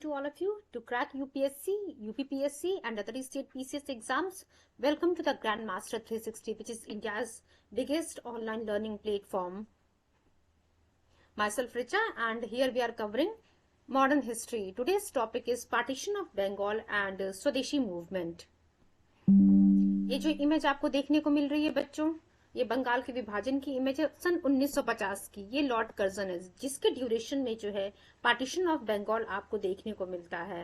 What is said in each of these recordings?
to all of you to crack UPSC, UPPSC and other state PCS exams. Welcome to the Grandmaster 360, which is India's biggest online learning platform. Myself Richa, and here we are covering modern history. Today's topic is partition of Bengal and Swadeshi movement. ये जो image आपको देखने को मिल रही है बच्चों, ये बंगाल के विभाजन की इमेज है सन 1950 की। ये लॉर्ड कर्जन है, जिसके ड्यूरेशन में जो है पार्टीशन ऑफ बंगाल आपको देखने को मिलता है।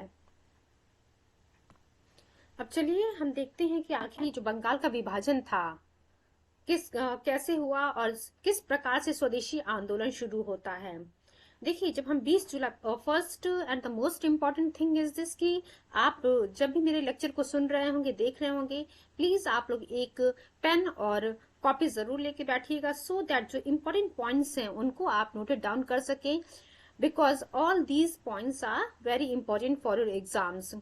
अब चलिए हम देखते हैं कि आखिर जो बंगाल का विभाजन था कैसे हुआ और किस प्रकार से स्वदेशी आंदोलन शुरू होता है। देखिए, जब हम 20 जुलाई first and the most important thing is this कि आप जब भी मेरे लेक्चर को सुन रहे होंगे, देख रहे होंगे, प्लीज आप लोग एक पेन और कॉपी जरूर लेके बैठिएगा, सो दैट जो इम्पोर्टेंट पॉइंट्स हैं उनको आप नोटेड डाउन कर सकें, because all these points are very important for your exams.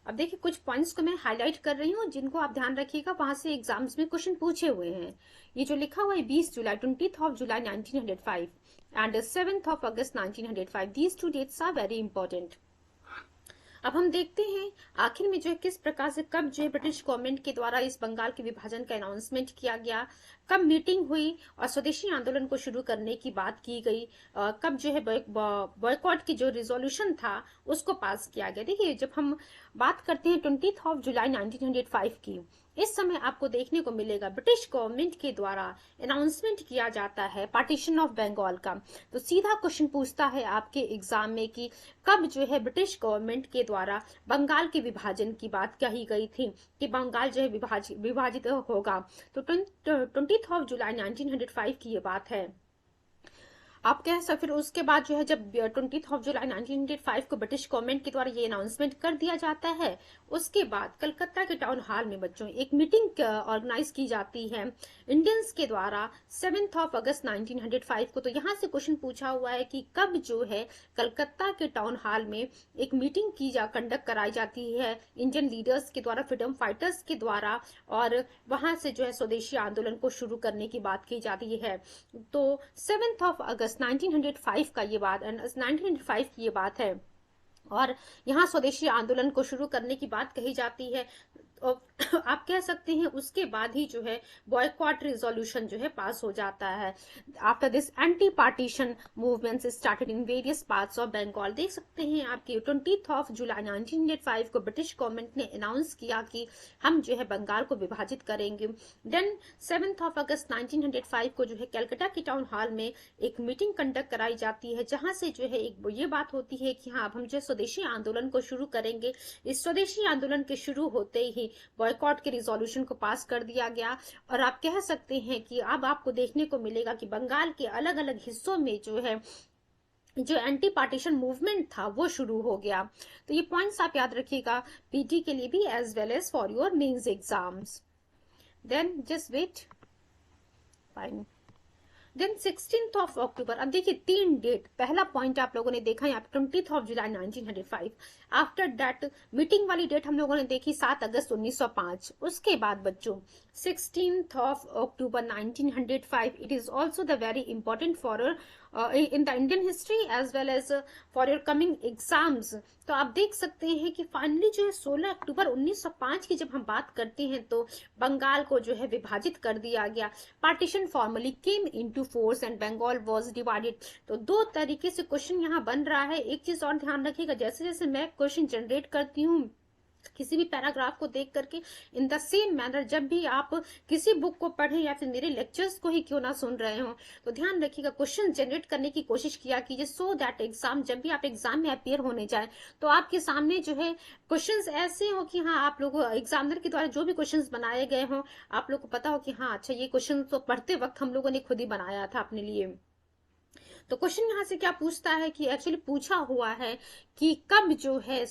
अब देखिए, कुछ पॉइंट्स को मैं हाईलाइट कर रही हूँ जिनको आप ध्यान रखिएगा, वहां से एग्जाम्स में क्वेश्चन पूछे हुए हैं। ये जो लिखा हुआ है 20 जुलाई 20th of July 1905 and 7th of August 1905, these two dates are very important. अब हम देखते हैं आखिर में जो है किस प्रकार से कब जो है ब्रिटिश गवर्नमेंट के द्वारा इस बंगाल के विभाजन का अनाउंसमेंट किया गया, कब मीटिंग हुई और स्वदेशी आंदोलन को शुरू करने की बात की गई, कब जो है बॉयकॉट की जो रिजोल्यूशन था उसको पास किया गया। देखिए, जब हम बात करते हैं 20th of July 1905 की, इस समय आपको देखने को मिलेगा ब्रिटिश गवर्नमेंट के द्वारा अनाउंसमेंट किया जाता है पार्टीशन ऑफ बंगाल का। तो सीधा क्वेश्चन पूछता है आपके एग्जाम में कि कब जो है ब्रिटिश गवर्नमेंट के द्वारा बंगाल के विभाजन की बात कही गई थी कि बंगाल जो है विभाजित होगा। तो 20th of July 1905 की ये बात है। आप कह सकते, फिर उसके बाद जो है जब 20th of July 1905 को ब्रिटिश गवर्नमेंट के द्वारा ये अनाउंसमेंट कर दिया जाता है, उसके बाद कलकत्ता के टाउन हॉल में बच्चों एक मीटिंग ऑर्गेनाइज की जाती है इंडियंस के द्वारा 7th of August 1905 को। तो यहाँ से क्वेश्चन पूछा हुआ है कि कब जो है कलकत्ता के टाउन हॉल में एक मीटिंग कंडक्ट कराई जाती है इंडियन लीडर्स के द्वारा, फ्रीडम फाइटर्स के द्वारा, और वहां से जो है स्वदेशी आंदोलन को शुरू करने की बात की जाती है। तो 7th of August 1905 का ये बात, 1905 की ये बात है, और यहाँ स्वदेशी आंदोलन को शुरू करने की बात कही जाती है। आप कह सकते हैं उसके बाद ही जो है बॉयकॉट रिजोल्यूशन जो है पास हो जाता है। After this anti partition movements started in various parts of Bengal. देख सकते हैं आपकी 20th of July 1905 को ब्रिटिश गवर्नमेंट ने अनाउंस किया कि हम जो है बंगाल को विभाजित करेंगे। देन 7th of August 1905 को जो है कलकत्ता के टाउन हॉल में एक मीटिंग कंडक्ट कराई जाती है, जहां से जो है एक ये बात होती है कि हाँ, अब हम जो स्वदेशी आंदोलन को शुरू करेंगे। इस स्वदेशी आंदोलन के शुरू होते ही बॉयकॉट के रिजोल्यूशन को पास कर दिया गया, और आप कह सकते हैं कि अब आपको देखने को मिलेगा कि बंगाल के अलग अलग हिस्सों में जो है जो एंटी पार्टीशन मूवमेंट था वो शुरू हो गया। तो ये पॉइंट्स आप याद रखिएगा पीटी के लिए भी as well as for your mains exams. Then just wait, fine. Then 16th of October, अब देखिए 3 डेट। पहला पॉइंट आप लोगों ने देखा यहाँ पे 20th of July 1905। After that meeting वाली डेट हम लोगों ने देखी 7 अगस्त 1905। उसके बाद बच्चों 16th of October 1905, it is also the very important for in the Indian history as well as for your coming exams. तो आप देख सकते हैं कि फाइनली जो है 16 अक्टूबर 1905 की जब हम बात करते हैं तो बंगाल को जो है विभाजित कर दिया गया। Partition formally came into force and Bengal was divided. तो दो तरीके से क्वेश्चन यहाँ बन रहा है। एक चीज और ध्यान रखिएगा, जैसे जैसे मैं क्वेश्चन जनरेट करती हूँ किसी भी पैराग्राफ को देख करके, इन द सेम मैनर जब भी आप किसी बुक को पढ़ें या फिर मेरे लेक्चर्स को ही क्यों ना सुन रहे हो, तो ध्यान रखिएगा क्वेश्चन जनरेट करने की कोशिश किया कीजिए, सो दैट एग्जाम जब भी आप एग्जाम में अपियर होने जाए तो आपके सामने जो है क्वेश्चंस ऐसे हो कि हाँ, आप लोग एग्जामिनर के द्वारा जो भी क्वेश्चंस बनाए गए हों आप लोग को पता हो कि हाँ अच्छा, ये क्वेश्चन तो पढ़ते वक्त हम लोगों ने खुद ही बनाया था अपने लिए। तो क्वेश्चन यहाँ से क्या पूछता है कि एक्चुअली पूछा हुआ है कि कब जो है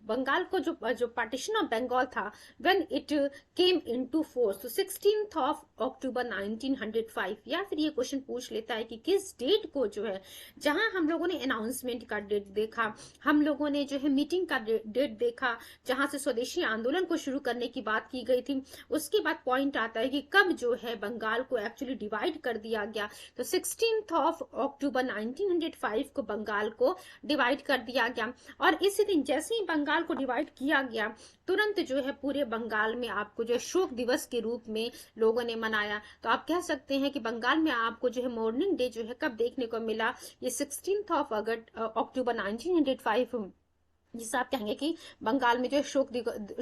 बंगाल को जो पार्टीशन ऑफ बंगाल था when it came into force, तो 16th of October 1905, या फिर ये क्वेश्चन पूछ लेता है कि किस डेट को जो है, जहां हम लोगों ने अनाउंसमेंट का डेट देखा, हम लोगों ने जो है मीटिंग का डेट देखा जहां से स्वदेशी आंदोलन को शुरू करने की बात की गई थी, उसके बाद पॉइंट आता है कि कब जो है बंगाल को एक्चुअली डिवाइड कर दिया गया। तो 16th of October 1905 को बंगाल को डिवाइड कर दिया गया। गया। और इसी दिन जैसे ही बंगाल को डिवाइड किया गया, तुरंत जो है पूरे बंगाल में आपको जो है शोक दिवस के रूप में लोगों ने मनाया। तो आप कह सकते हैं कि बंगाल में आपको जो है मॉर्निंग डे जो है कब देखने को मिला, ये 16 अगस्त अक्टूबर 1905, जिससे आप कहेंगे कि बंगाल में जो है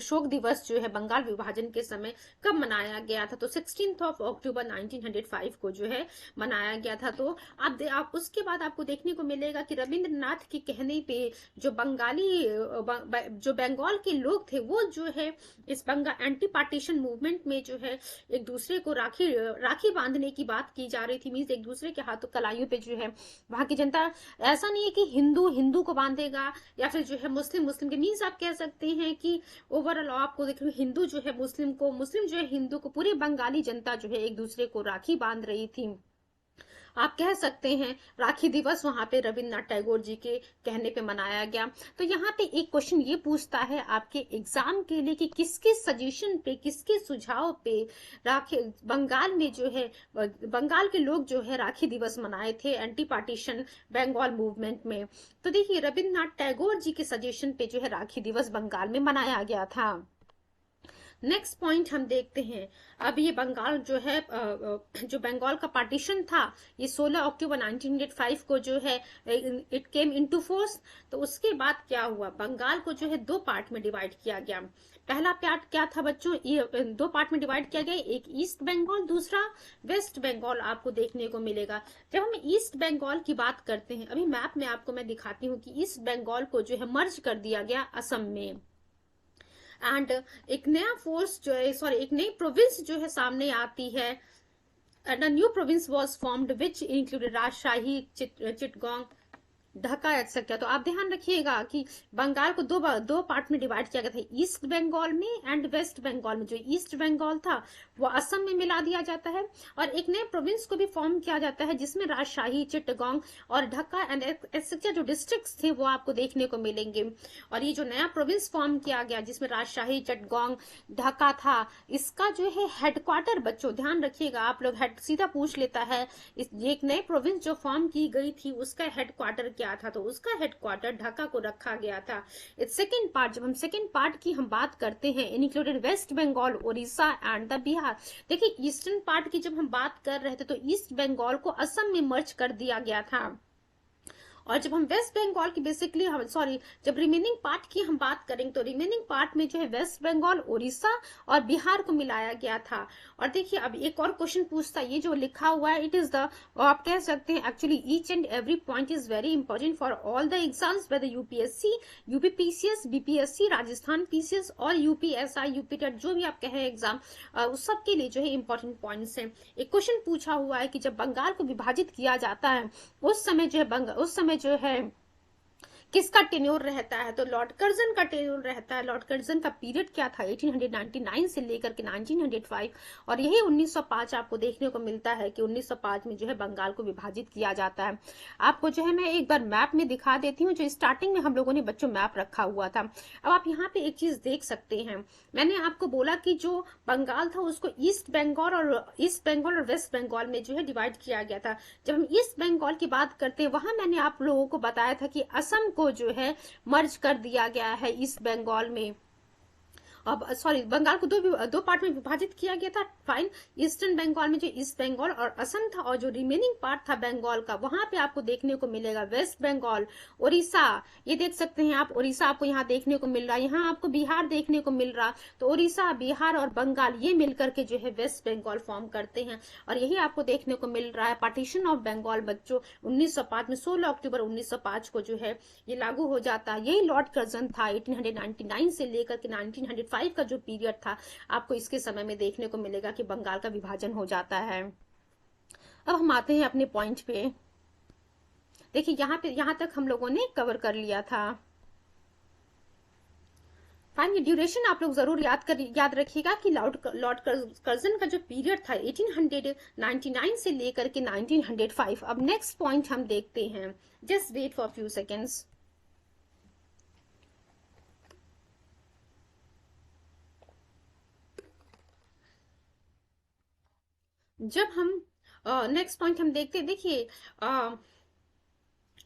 शोक दिवस जो है बंगाल विभाजन के समय कब मनाया गया था। तो 16 अक्टूबर 1905 को जो है मनाया गया था। तो आप उसके बाद आपको देखने को मिलेगा कि रविंद्रनाथ के कहने पे जो जो बंगाल के लोग थे वो जो है इस बंगाल एंटी पार्टीशन मूवमेंट में जो है एक दूसरे को राखी राखी बांधने की बात की जा रही थी। मीन्स एक दूसरे के हाथों कलाइयों पे जो है वहां की जनता, ऐसा नहीं है कि हिंदू हिंदू को बांधेगा या फिर जो है मुस्लिम मुस्लिम के, मीन्स आप कह सकते हैं कि ओवरऑल आपको देखो हिंदू जो है मुस्लिम को, मुस्लिम जो है हिंदू को, पूरे बंगाली जनता जो है एक दूसरे को राखी बांध रही थी। आप कह सकते हैं राखी दिवस वहां पे रविन्द्रनाथ टैगोर जी के कहने पे मनाया गया। तो यहाँ पे एक क्वेश्चन ये पूछता है आपके एग्जाम के लिए कि किसके सजेशन पे, किसके सुझाव पे राखी बंगाल में जो है बंगाल के लोग जो है राखी दिवस मनाए थे एंटी पार्टीशन बंगाल मूवमेंट में। तो देखिए रविन्द्रनाथ टैगोर जी के सजेशन पे जो है राखी दिवस बंगाल में मनाया गया था। नेक्स्ट पॉइंट हम देखते हैं। अब ये बंगाल जो है जो बंगाल का पार्टीशन था ये 16 अक्टूबर 1905 को जो है इट केम इनटू फोर्स। तो उसके बाद क्या हुआ, बंगाल को जो है दो पार्ट में डिवाइड किया गया। पहला पार्ट क्या था बच्चों, ये दो पार्ट में डिवाइड किया गया, एक ईस्ट बंगाल, दूसरा वेस्ट बंगाल आपको देखने को मिलेगा। जब हम ईस्ट बंगाल की बात करते हैं, अभी मैप में आपको मैं दिखाती हूँ कि ईस्ट बंगाल को जो है मर्ज कर दिया गया असम में। एंड एक नया फोर्स जो है, सॉरी एक नई प्रोविंस जो है सामने आती है। And a new province was formed which included राजशाही, चिटगांव, ढाका एक्सेट्रा। तो आप ध्यान रखिएगा कि बंगाल को दो पार्ट में डिवाइड किया गया था, ईस्ट बंगाल में एंड वेस्ट बंगाल में। जो ईस्ट बंगाल था वो असम में मिला दिया जाता है और एक नए प्रोविंस को भी फॉर्म किया जाता है जिसमें राजशाही, चिटगांव और ढाका एंड एक्सेट्रा जो डिस्ट्रिक्ट्स थे वो आपको देखने को मिलेंगे। और ये जो नया प्रोविंस फॉर्म किया गया जिसमें राजशाही, चिटगांव, ढाका था, इसका जो है हेडक्वार्टर, बच्चों ध्यान रखिएगा, आप लोग हेड सीधा पूछ लेता है, एक नए प्रोविंस जो फॉर्म की गई थी उसका हेडक्वार्टर क्या था, तो उसका हेडक्वार्टर ढाका को रखा गया था। सेकेंड पार्ट, जब हम सेकेंड पार्ट की हम बात करते हैं, included West Bengal, Orissa and the Bihar. देखिए ईस्टर्न पार्ट की जब हम बात कर रहे थे तो ईस्ट बंगाल को असम में मर्ज कर दिया गया था। और जब हम वेस्ट बंगाल की बेसिकली हम सॉरी जब रिमेनिंग पार्ट की हम बात करेंगे तो रिमेनिंग पार्ट में जो है वेस्ट बंगाल, उड़ीसा और बिहार को मिलाया गया था। और देखिए अब एक और क्वेश्चन पूछता है, ये जो लिखा हुआ है इट इज द, आप कह सकते हैं actually each and every point is very important for all the exams, whether UPSC, UPPCS, BPSC, Rajasthan PCS और यूपीएसआई, यूपीटेट, जो भी आप कहें एग्जाम, उस सब के लिए जो है इंपॉर्टेंट पॉइंट्स हैं। एक क्वेश्चन पूछा हुआ है कि जब बंगाल को विभाजित किया जाता है उस समय जो है उस समय जो है किसका टेन्योर रहता है, तो लॉर्ड कर्जन का टेन्योर रहता है। लॉर्ड कर्जन का पीरियड क्या था, 1899 से लेकर के 1905। और यही 1905 आपको देखने को मिलता है कि 1905 में जो है बंगाल को विभाजित किया जाता है। आपको जो है मैं एक बार मैप में दिखा देती हूँ, जो स्टार्टिंग में हम लोगों ने बच्चों मैप रखा हुआ था। अब आप यहाँ पे एक चीज देख सकते हैं, मैंने आपको बोला कि जो बंगाल था उसको ईस्ट बंगाल और वेस्ट बंगाल में जो है डिवाइड किया गया था। जब हम ईस्ट बंगाल की बात करते हैं वहां मैंने आप लोगों को बताया था कि असम को जो है मर्ज कर दिया गया है ईस्ट बंगाल में। अब सॉरी बंगाल को दो पार्ट में विभाजित किया गया था, फाइन। ईस्टर्न बंगाल में जो ईस्ट बंगाल और असम था और जो रिमेनिंग पार्ट था बंगाल का वहां पे आपको देखने को मिलेगा वेस्ट बंगाल, उड़ीसा, ये देख सकते हैं आप, उड़ीसा आपको यहाँ देखने को मिल रहा है, यहाँ आपको बिहार देखने को मिल रहा। तो उड़ीसा, बिहार और बंगाल ये मिलकर के जो है वेस्ट बंगाल फॉर्म करते हैं। और यही आपको देखने को मिल रहा है पार्टीशन ऑफ बंगाल बच्चों 1905 में, 16 अक्टूबर 1905 को जो है ये लागू हो जाता है। यही लॉर्ड कर्जन था 1899 से लेकर के 1905 का जो पीरियड था, आपको इसके समय में देखने को मिलेगा कि बंगाल का विभाजन हो जाता है। अब हम आते हैं अपने पॉइंट पे। देखिए यहां तक हम लोगों ने कवर कर लिया था। फाइन, ड्यूरेशन आप लोग जरूर याद रखिएगा कि लॉर्ड कर्जन का जो पीरियड था 1899 से लेकर के 1905। अब नेक्स्ट पॉइंट हम देखते हैं, just wait for few seconds. जब हम नेक्स्ट पॉइंट हम देखते हैं, देखिए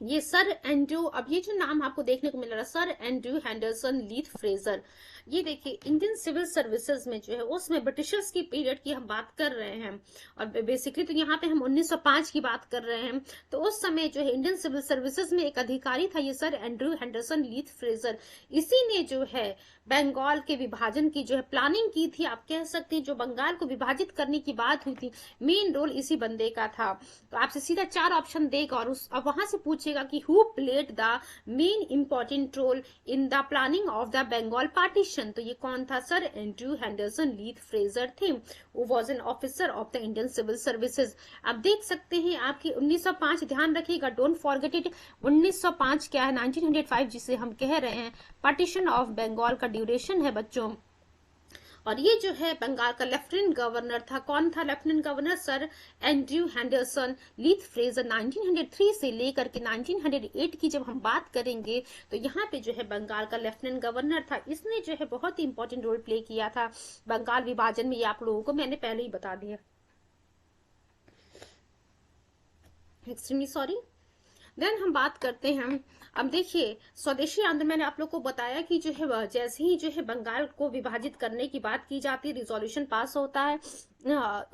ये सर एंड्रू, अब ये जो नाम आपको देखने को मिल रहा है sir Andrew Henderson Leith Fraser, ये देखिए इंडियन सिविल सर्विसेज में जो है उसमें ब्रिटिशर्स की पीरियड की हम बात कर रहे हैं, और बेसिकली तो यहाँ पे हम 1905 की बात कर रहे हैं। तो उस समय जो है इंडियन सिविल सर्विसेज में एक अधिकारी था ये sir Andrew Henderson Leith Fraser, इसी ने जो है बंगाल के विभाजन की जो है प्लानिंग की थी, आप कह सकते हैं जो बंगाल को विभाजित करने की बात हुई थी, मेन रोल इसी बंदे का था। तो आपसे सीधा 4 ऑप्शन देगा और अब वहां से पूछेगा कि who played the main important role in the planning of the Bengal partition, तो ये कौन था, sir Andrew Henderson Leith Fraser थे, वो was an officer of the Indian civil services. आप देख सकते हैं आपकी 1905, ध्यान रखिएगा, डोंट फॉरगेट इट, 1905 क्या है, 1905 जिसे हम कह रहे हैं पार्टीशन ऑफ बंगाल का ड्यूरेशन है बच्चों। और ये जो है बंगाल का लेफ्टिनेंट गवर्नर था, कौन था lieutenant governor, sir Andrew Henderson Leith Fraser. 1903 से लेकर के 1908 की जब हम बात करेंगे तो यहाँ पे जो है बंगाल का लेफ्टिनेंट गवर्नर था, इसने जो है बहुत ही इंपॉर्टेंट रोल प्ले किया था बंगाल विभाजन में, ये आप लोगों को मैंने पहले ही बता दिया, एक्सट्रीमली सॉरी। देन हम बात करते हैं, अब देखिए स्वदेशी आंदोलन, मैंने आप लोग को बताया कि जो है जैसे ही जो है बंगाल को विभाजित करने की बात की जाती है, रिजोल्यूशन पास होता है,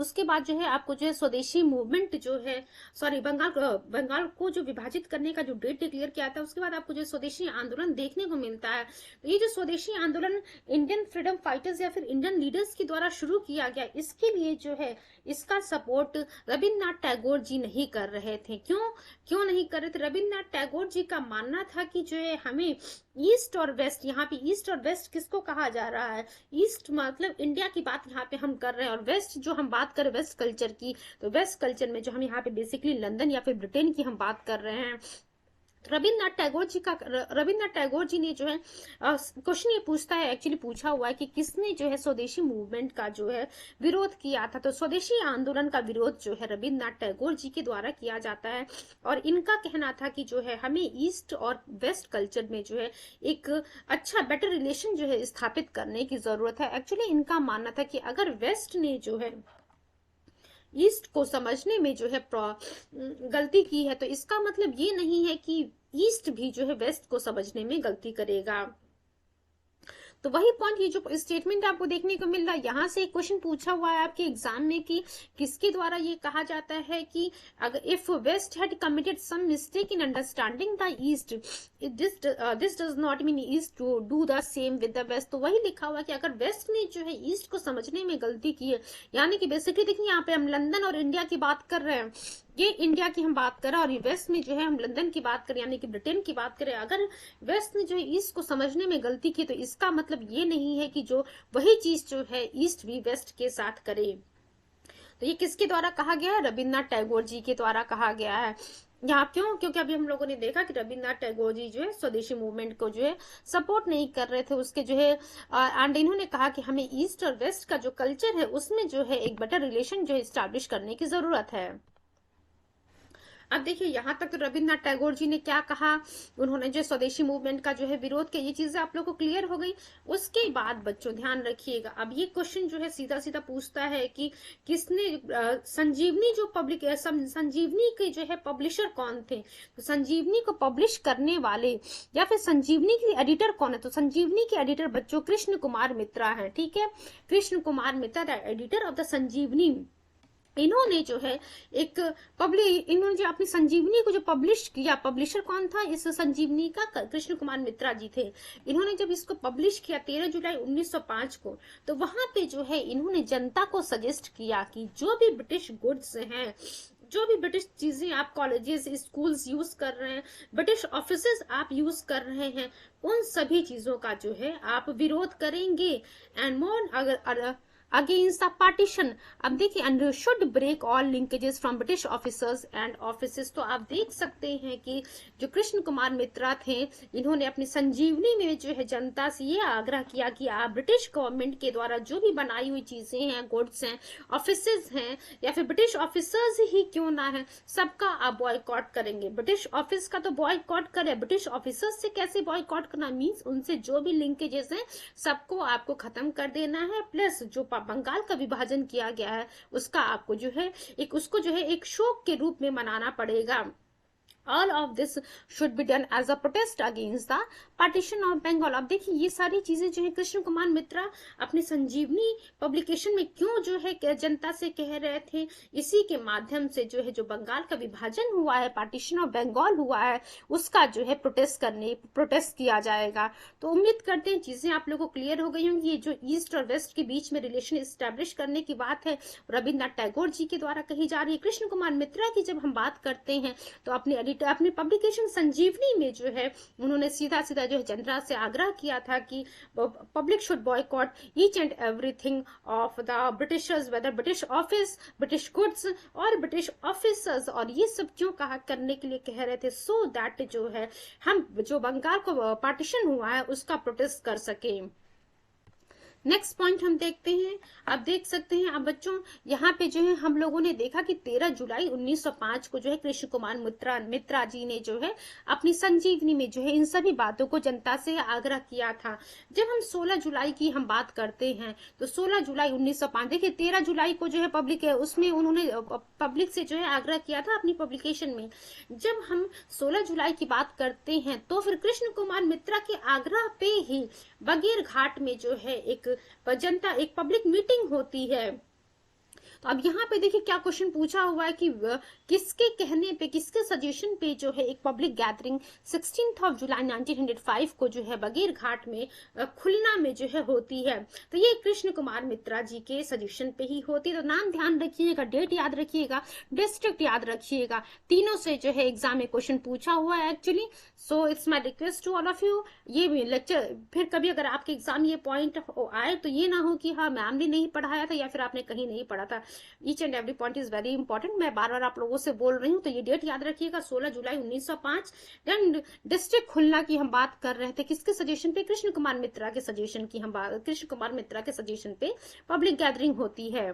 उसके बाद जो है आपको जो है स्वदेशी मूवमेंट जो है, सॉरी बंगाल को जो विभाजित करने का जो डेट डिक्लेयर किया था, उसके बाद आपको जो स्वदेशी आंदोलन देखने को मिलता है। तो ये जो स्वदेशी आंदोलन इंडियन फ्रीडम फाइटर्स या फिर इंडियन लीडर्स के द्वारा शुरू किया गया, इसके लिए जो है इसका सपोर्ट रविन्द्रनाथ टैगोर जी नहीं कर रहे थे। क्यों नहीं कर रहे थे? रविन्द्रनाथ टैगोर जी का मानना था कि जो है हमें ईस्ट और वेस्ट, यहाँ पे ईस्ट और वेस्ट किसको कहा जा रहा है, ईस्ट मतलब इंडिया की बात यहाँ पे हम कर रहे हैं, और वेस्ट जो हम बात करें वेस्ट कल्चर की, तो वेस्ट कल्चर में जो हम यहाँ पे बेसिकली लंदन या फिर ब्रिटेन की हम बात कर रहे हैं। रविन्द्रनाथ टैगोर जी ने जो है क्वेश्चन ये पूछता है, एक्चुअली पूछा हुआ है कि किसने जो है स्वदेशी मूवमेंट का जो है विरोध किया था, तो स्वदेशी आंदोलन का विरोध जो है रविन्द्रनाथ टैगोर जी के द्वारा किया जाता है। और इनका कहना था कि जो है हमें ईस्ट और वेस्ट कल्चर में जो है एक अच्छा बेटर रिलेशन जो है स्थापित करने की जरूरत है। एक्चुअली इनका मानना था कि अगर वेस्ट ने जो है ईस्ट को समझने में जो है गलती की है, तो इसका मतलब ये नहीं है कि ईस्ट भी जो है वेस्ट को समझने में गलती करेगा। तो वही पॉइंट, ये जो स्टेटमेंट आपको देखने को मिल रहा है, यहाँ से एक क्वेश्चन पूछा हुआ है आपके एग्जाम में कि किसके द्वारा ये कहा जाता है कि अगर if west had committed some mistake in understanding the east, this does not mean east to do the same with the west. तो वही लिखा हुआ है कि अगर वेस्ट ने जो है ईस्ट को समझने में गलती की है, यानी कि बेसिकली देखिए यहाँ पे हम लंदन और इंडिया की बात कर रहे हैं, ये इंडिया की हम बात कर रहे हैं, और वेस्ट में जो है हम लंदन की बात करें यानी कि ब्रिटेन की बात करें। अगर वेस्ट ने जो है ईस्ट को समझने में गलती की, तो इसका मतलब ये नहीं है कि जो वही चीज जो है ईस्ट भी वेस्ट के साथ करे। तो ये किसके द्वारा कहा गया है? रविन्द्रनाथ टैगोर जी के द्वारा कहा गया है। यहाँ क्यों? क्योंकि अभी हम लोगों ने देखा कि रविन्द्रनाथ टैगोर जी जो है स्वदेशी मूवमेंट को जो है सपोर्ट नहीं कर रहे थे उसके जो है, एंड इन्होंने कहा कि हमें ईस्ट और वेस्ट का जो कल्चर है उसमें जो है एक बेटर रिलेशन जो है स्टैब्लिश करने की जरूरत है। अब देखिए यहाँ तक तो रविन्द्रनाथ टैगोर जी ने क्या कहा, उन्होंने जो स्वदेशी मूवमेंट का जो है विरोध किया, ये चीजें आप लोग को क्लियर हो गई। उसके बाद बच्चों ध्यान रखिएगा, अब ये क्वेश्चन जो है सीधा सीधा पूछता है कि किसने संजीवनी जो संजीवनी के जो है पब्लिशर कौन थे, तो संजीवनी को पब्लिश करने वाले या फिर संजीवनी के एडिटर कौन है, तो संजीवनी के एडिटर बच्चों कृष्ण कुमार मित्रा है। ठीक है, कृष्ण कुमार मित्रा एडिटर ऑफ द संजीवनी। इन्होंने जो है इन्होंने जो अपनी संजीवनी को जो पब्लिश किया, पब्लिशर कौन था इस संजीवनी का? कृष्ण कुमार मित्रा जी थे। इन्होंने जब इसको पब्लिश किया 13 जुलाई 1905 को, तो वहां पे जो है इन्होंने जनता को सजेस्ट किया कि जो भी ब्रिटिश गुड्स हैं, जो भी ब्रिटिश चीजें आप कॉलेजेस स्कूल्स यूज कर रहे हैं, ब्रिटिश ऑफिसेस आप यूज कर रहे हैं, उन सभी चीजों का जो है आप विरोध करेंगे and more against the partition. अब देखिए, and should break all linkages from British officers and offices. तो आप देख सकते हैं कि जो कृष्ण कुमार मित्रा थे, इन्होंने अपनी संजीवनी में जो है जनता से ये आग्रह किया कि आप ब्रिटिश गवर्नमेंट के द्वारा जो भी बनाई हुई चीजें हैं, गुड्स हैं, ऑफिसेज हैं, या फिर ब्रिटिश ऑफिसर्स ही क्यों ना है, सबका आप बॉयकॉट करेंगे। ब्रिटिश ऑफिस का तो बॉयकॉट करें, ब्रिटिश ऑफिसर्स से कैसे बॉयकॉट करना, मीन्स उनसे जो भी लिंकेजेस हैं सबको आपको खत्म कर देना है। प्लस जो बंगाल का विभाजन किया गया है उसका आपको जो है उसको जो है एक शोक के रूप में मनाना पड़ेगा। All of this should be done as a protest against the partition of Bengal. अब देखिए ये सारी चीजें जो है कृष्ण कुमार मित्रा अपने संजीवनी पब्लिकेशन में क्यों जो है जनता से कह रहे थे, इसी के माध्यम से जो है जो बंगाल का विभाजन हुआ है, पार्टीशन ऑफ बंगाल हुआ है, उसका जो है प्रोटेस्ट किया जाएगा। तो उम्मीद करते हैं चीजें आप लोगों को क्लियर हो गई होंगी। ये जो ईस्ट और वेस्ट के बीच में रिलेशन स्टैब्लिश करने की बात है रविन्द्रनाथ टैगोर जी के द्वारा कही जा रही है। कृष्ण कुमार मित्रा की जब हम बात करते हैं तो अपने पब्लिकेशन संजीवनी में जो है उन्होंने सीधा सीधा जो है जनता से आग्रह किया था कि public should boycott each and everything of the britishers, whether British office, British goods और ब्रिटिश ऑफिसर्स। और ये सब क्यों कहा करने के लिए कह रहे थे, सो दैट जो है हम जो बंगाल को पार्टीशन हुआ है उसका प्रोटेस्ट कर सके। नेक्स्ट पॉइंट हम देखते हैं। अब देख सकते हैं अब बच्चों यहाँ पे जो है हम लोगों ने देखा कि 13 जुलाई 1905 को जो है कृष्ण कुमार मित्रा जी ने जो है अपनी संजीवनी में जो है इन सभी बातों को जनता से आग्रह किया था। जब हम 16 जुलाई की हम बात करते हैं तो 16 जुलाई 1905, देखिए 13 जुलाई को जो है पब्लिक है उसमें उन्होंने पब्लिक से जो है आग्रह किया था अपनी पब्लिकेशन में। जब हम 16 जुलाई की बात करते हैं तो फिर कृष्ण कुमार मित्रा के आग्रह पे ही बगीर घाट में जो है एक पब्लिक मीटिंग होती है। तो अब यहाँ पे देखिए क्या क्वेश्चन पूछा हुआ है कि किसके कहने पे, किसके सजेशन पे जो है एक पब्लिक गैदरिंग 16 जुलाई 1905 को जो है बगीर घाट में खुलना में जो है होती है। तो ये कृष्ण कुमार मित्रा जी के सजेशन पे ही होती है। तो नाम ध्यान रखिएगा, डेट याद रखिएगा, डिस्ट्रिक्ट याद रखिएगा, तीनों से जो है एग्जाम में क्वेश्चन पूछा हुआ है actually. So it's my request to all of you, ये लेक्चर फिर कभी अगर आपके एग्जाम ये पॉइंट आए तो ये ना हो कि हाँ मैम ने नहीं पढ़ाया था या फिर आपने कहीं नहीं पढ़ा था। Each and every point is very important. मैं बार बार आप लोगों से बोल रही हूँ। तो ये डेट याद रखिएगा 16 जुलाई 1905। देन डिस्ट्रिक्ट खुलना की हम बात कर रहे थे किसके सजेशन पे, कृष्ण कुमार मित्रा के सजेशन की हम बात, कृष्ण कुमार मित्रा के सजेशन पे पब्लिक गैदरिंग होती है।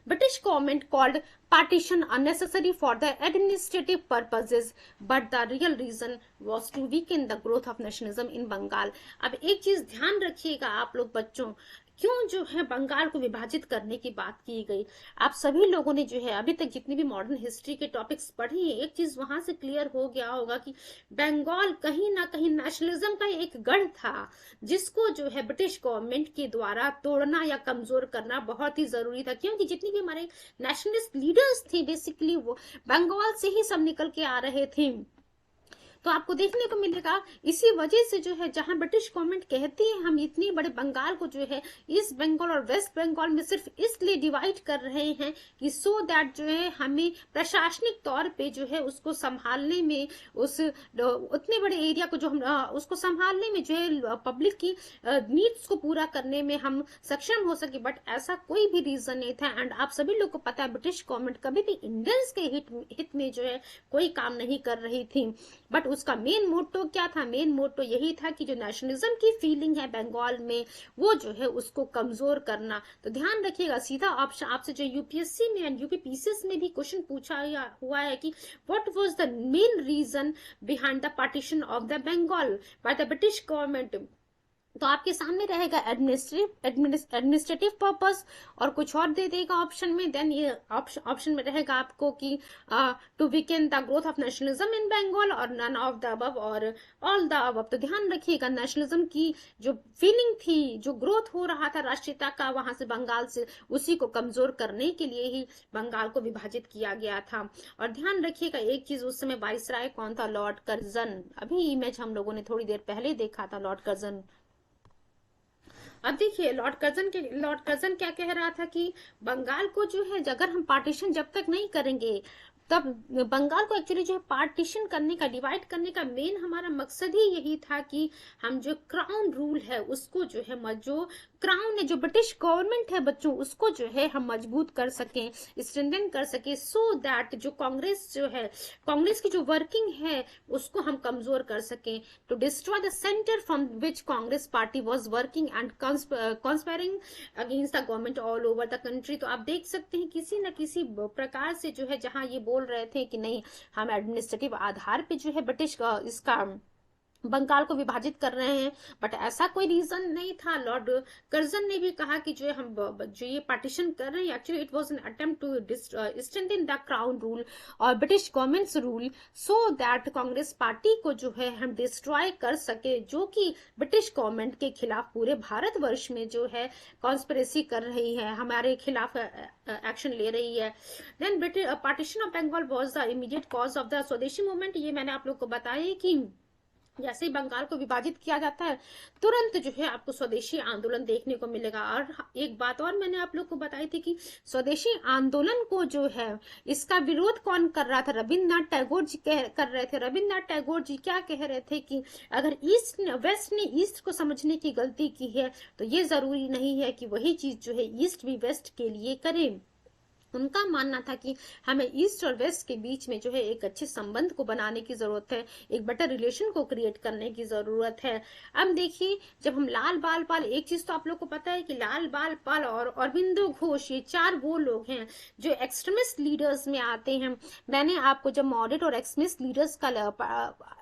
British government called partition unnecessary for the administrative purposes, but the real reason was to weaken the growth of nationalism in Bengal. अब एक चीज ध्यान रखिएगा आप लोग बच्चों, क्यों जो है बंगाल को विभाजित करने की बात की गई। आप सभी लोगों ने जो है अभी तक जितनी भी मॉडर्न हिस्ट्री के टॉपिक्स पढ़े हैं, एक चीज वहां से क्लियर हो गया होगा कि बंगाल कहीं ना कहीं नेशनलिज्म का एक गढ़ था, जिसको जो है ब्रिटिश गवर्नमेंट के द्वारा तोड़ना या कमजोर करना बहुत ही जरूरी था। क्योंकि जितनी भी हमारे नेशनलिस्ट लीडर्स थे बेसिकली वो बंगाल से ही सब निकल के आ रहे थे। तो आपको देखने को मिलेगा इसी वजह से जो है जहां ब्रिटिश गवर्नमेंट कहती है हम इतने बड़े बंगाल को जो है ईस्ट बंगाल और वेस्ट बंगाल में सिर्फ इसलिए डिवाइड कर रहे हैं कि सो दैट जो है हमें प्रशासनिक तौर पे जो है उसको संभालने में, उस उतने बड़े एरिया को जो हम उसको संभालने में जो है पब्लिक की नीड्स को पूरा करने में हम सक्षम हो सके। बट ऐसा कोई भी रीजन नहीं था। एंड आप सभी लोग को पता है ब्रिटिश गवर्नमेंट कभी भी इंडियंस के हित में जो है कोई काम नहीं कर रही थी। बट उसका मेन मोटो क्या था, मेन मोटो यही था कि जो नेशनलिज्म की फीलिंग है बंगाल में वो जो है उसको कमजोर करना। तो ध्यान रखिएगा, सीधा ऑप्शन आपसे जो यूपीएससी में एंड यूपीपीसीएस में भी क्वेश्चन पूछा हुआ है कि what was the main reason behind the partition of the Bengal by the British government. तो आपके सामने रहेगा एडमिनिस्ट्रेटिव पर्पस और कुछ और दे देगा ऑप्शन में। देन ये ऑप्शन में रहेगा आपको कि to weaken the growth of nationalism in Bengal और नन ऑफ द अबव और ऑल द अबव। तो ध्यान रखिएगा नेशनलिज्म की जो फीलिंग थी, जो ग्रोथ हो रहा था राष्ट्रीयता का वहां से बंगाल से, उसी को कमजोर करने के लिए ही बंगाल को विभाजित किया गया था। और ध्यान रखिएगा एक चीज, उस समय वाइसराय कौन था, लॉर्ड कर्जन। अभी इमेज हम लोगों ने थोड़ी देर पहले देखा था लॉर्ड कर्जन। अब देखिए लॉर्ड कर्जन क्या कह रहा था कि बंगाल को जो है अगर हम पार्टीशन जब तक नहीं करेंगे तब बंगाल को एक्चुअली जो है पार्टीशन करने का, डिवाइड करने का मेन हमारा मकसद ही यही था कि हम जो क्राउन रूल है उसको जो है, जो क्राउन है, जो ब्रिटिश गवर्नमेंट है बच्चों, उसको जो है हम मजबूत कर सकें, स्ट्रेंथन कर सके, सो दैट जो कांग्रेस जो है, कांग्रेस की जो वर्किंग है उसको हम कमजोर कर सकें, to destroy the centre from which Congress party was working and conspiring against the government all over the country. तो आप देख सकते हैं किसी न किसी प्रकार से जो है जहां ये बोल रहे थे कि नहीं हम एडमिनिस्ट्रेटिव आधार पे जो है ब्रिटिश इसका बंगाल को विभाजित कर रहे हैं, बट ऐसा कोई रीजन नहीं था। लॉर्ड कर्जन ने भी कहा कि जो हम जो ये पार्टीशन कर रहे हैं, actually it was an attempt to strengthen the crown rule और British governments rule, so that Congress party को जो है हम डिस्ट्रॉय कर सके, जो कि ब्रिटिश गवर्नमेंट के खिलाफ पूरे भारतवर्ष में जो है कॉन्स्पिरेसी कर रही है, हमारे खिलाफ एक्शन ले रही है। Then British partition of Bengal was the immediate cause of the Swadeshi movement. ये मैंने आप लोग को बताया कि जैसे ही बंगाल को विभाजित किया जाता है, तुरंत जो है आपको स्वदेशी आंदोलन देखने को मिलेगा। और एक बात और मैंने आप लोग को बताई थी कि स्वदेशी आंदोलन को जो है इसका विरोध कौन कर रहा था, रविन्द्रनाथ टैगोर जी कर रहे थे। रविन्द्रनाथ टैगोर जी क्या कह रहे थे कि अगर वेस्ट ने ईस्ट को समझने की गलती की है, तो ये जरूरी नहीं है कि वही चीज जो है ईस्ट भी वेस्ट के लिए करे। उनका मानना था कि हमें ईस्ट और वेस्ट के बीच में जो है एक अच्छे संबंध को बनाने की जरूरत है, एक बेटर रिलेशन को क्रिएट करने की जरूरत है। अब देखिए, जब हम लाल बाल पाल, एक चीज तो आप लोग को पता है कि लाल बाल पाल और अरविंदो घोष, ये चार वो लोग हैं जो एक्सट्रीमिस्ट लीडर्स में आते हैं। मैंने आपको जब मॉडरेट और एक्सट्रीमिस्ट लीडर्स का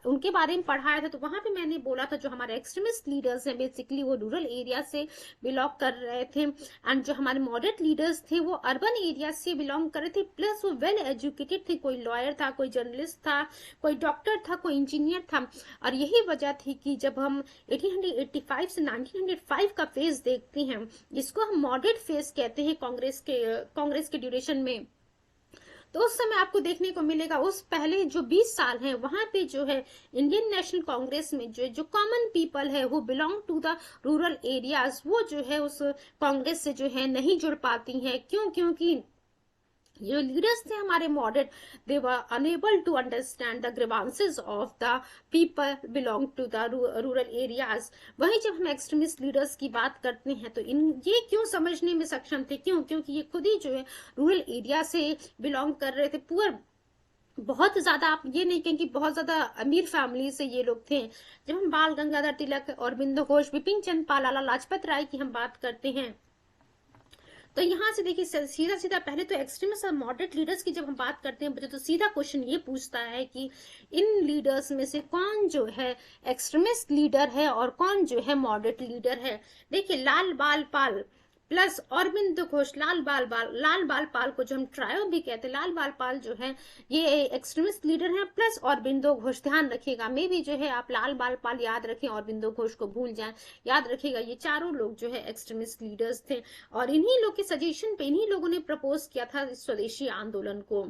उनके बारे में पढ़ाया था, तो वहां पे मैंने बोला था जो हमारे एक्सट्रीमिस्ट लीडर्स हैं बेसिकली वो रूरल एरिया से बिलोंग कर रहे थे, एंड जो हमारे मॉडरेट लीडर्स थे वो अर्बन एरिया से बिलोंग कर रहे थे, प्लस वो वेल एजुकेटेड थे, कोई लॉयर था, कोई जर्नलिस्ट था, कोई डॉक्टर था, कोई इंजीनियर था। और यही वजह थी कि जब हम 1885 से 1905 का फेज देखते हैं, इसको हम मॉडरेट फेज कहते हैं कांग्रेस के ड्यूरेशन में, तो उस समय आपको देखने को मिलेगा उस पहले जो 20 साल हैं वहां पे जो है इंडियन नेशनल कांग्रेस में जो कॉमन पीपल है वो belong to the rural areas, वो जो है उस कांग्रेस से जो है नहीं जुड़ पाती हैं। क्योंकि जो लीडर्स थे हमारे moderate, they were unable to understand the grievances of the people belong to the rural areas. वहीं जब हम एक्सट्रीमिस्ट लीडर्स की बात करते हैं तो ये क्यों समझने में सक्षम थे, क्योंकि ये खुद ही जो है रूरल एरिया से बिलोंग कर रहे थे। पुअर, बहुत ज्यादा, आप ये नहीं कहें कि बहुत ज्यादा अमीर फैमिली से ये लोग थे। जब हम बाल गंगाधर तिलक, अरविंदो घोष, बिपिन चंद्र पाल, लाला लाजपत राय की हम बात करते हैं, तो यहाँ से देखिए सीधा सीधा पहले तो एक्सट्रीमिस्ट और मॉडरेट लीडर्स की जब हम बात करते हैं तो सीधा क्वेश्चन ये पूछता है कि इन लीडर्स में से कौन जो है एक्सट्रीमिस्ट लीडर है और कौन जो है मॉडरेट लीडर है। देखिए, लाल बाल पाल प्लस अरविंद घोष, लाल बाल पाल को जो हम ट्रायो भी कहते हैं, लाल बाल पाल जो है ये एक्सट्रीमिस्ट लीडर हैं, प्लस अरविंदो घोष। ध्यान रखिएगा, मे भी जो है आप लाल बाल पाल याद रखें, अरविंदो घोष को भूल जाएं। याद रखिएगा ये चारों लोग जो है एक्सट्रीमिस्ट लीडर्स थे और इन्हीं लोग के सजेशन पे इन्हीं लोगों ने प्रपोज किया था स्वदेशी आंदोलन को।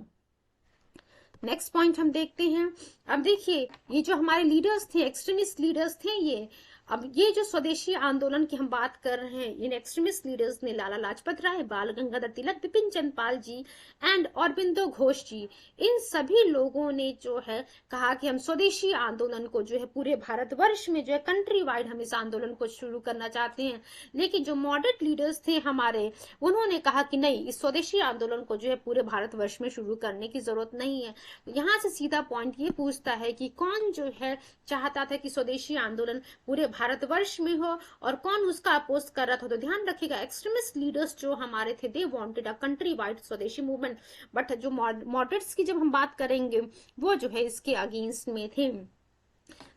नेक्स्ट पॉइंट हम देखते हैं। अब देखिए, ये जो हमारे लीडर्स थे, एक्सट्रीमिस्ट लीडर्स थे ये, अब ये जो स्वदेशी आंदोलन की हम बात कर रहे हैं, इन एक्सट्रीमिस्ट लीडर्स ने लाला लाजपत राय, बाल गंगाधर तिलक, बिपिन चंद्र पाल जी एंड अरविंदो घोष जी, इन सभी लोगों ने जो है कहा कि हम स्वदेशी आंदोलन को जो है पूरे भारतवर्ष में जो है कंट्री वाइड हम इस आंदोलन को शुरू करना चाहते हैं। लेकिन जो मॉडरेट लीडर्स थे हमारे, उन्होंने कहा कि नहीं, इस स्वदेशी आंदोलन को जो है पूरे भारतवर्ष में शुरू करने की जरूरत नहीं है। तो यहाँ से सीधा पॉइंट ये पूछता है कि कौन जो है चाहता था कि स्वदेशी आंदोलन पूरे भारतवर्ष में हो और कौन उसका अपोज कर रहा था। तो ध्यान रखिएगा, एक्सट्रीमिस्ट लीडर्स जो हमारे थे, they wanted a country wide स्वदेशी मूवमेंट, बट जो मॉडरेट्स की जब हम बात करेंगे वो जो है इसके अगेंस्ट में थे।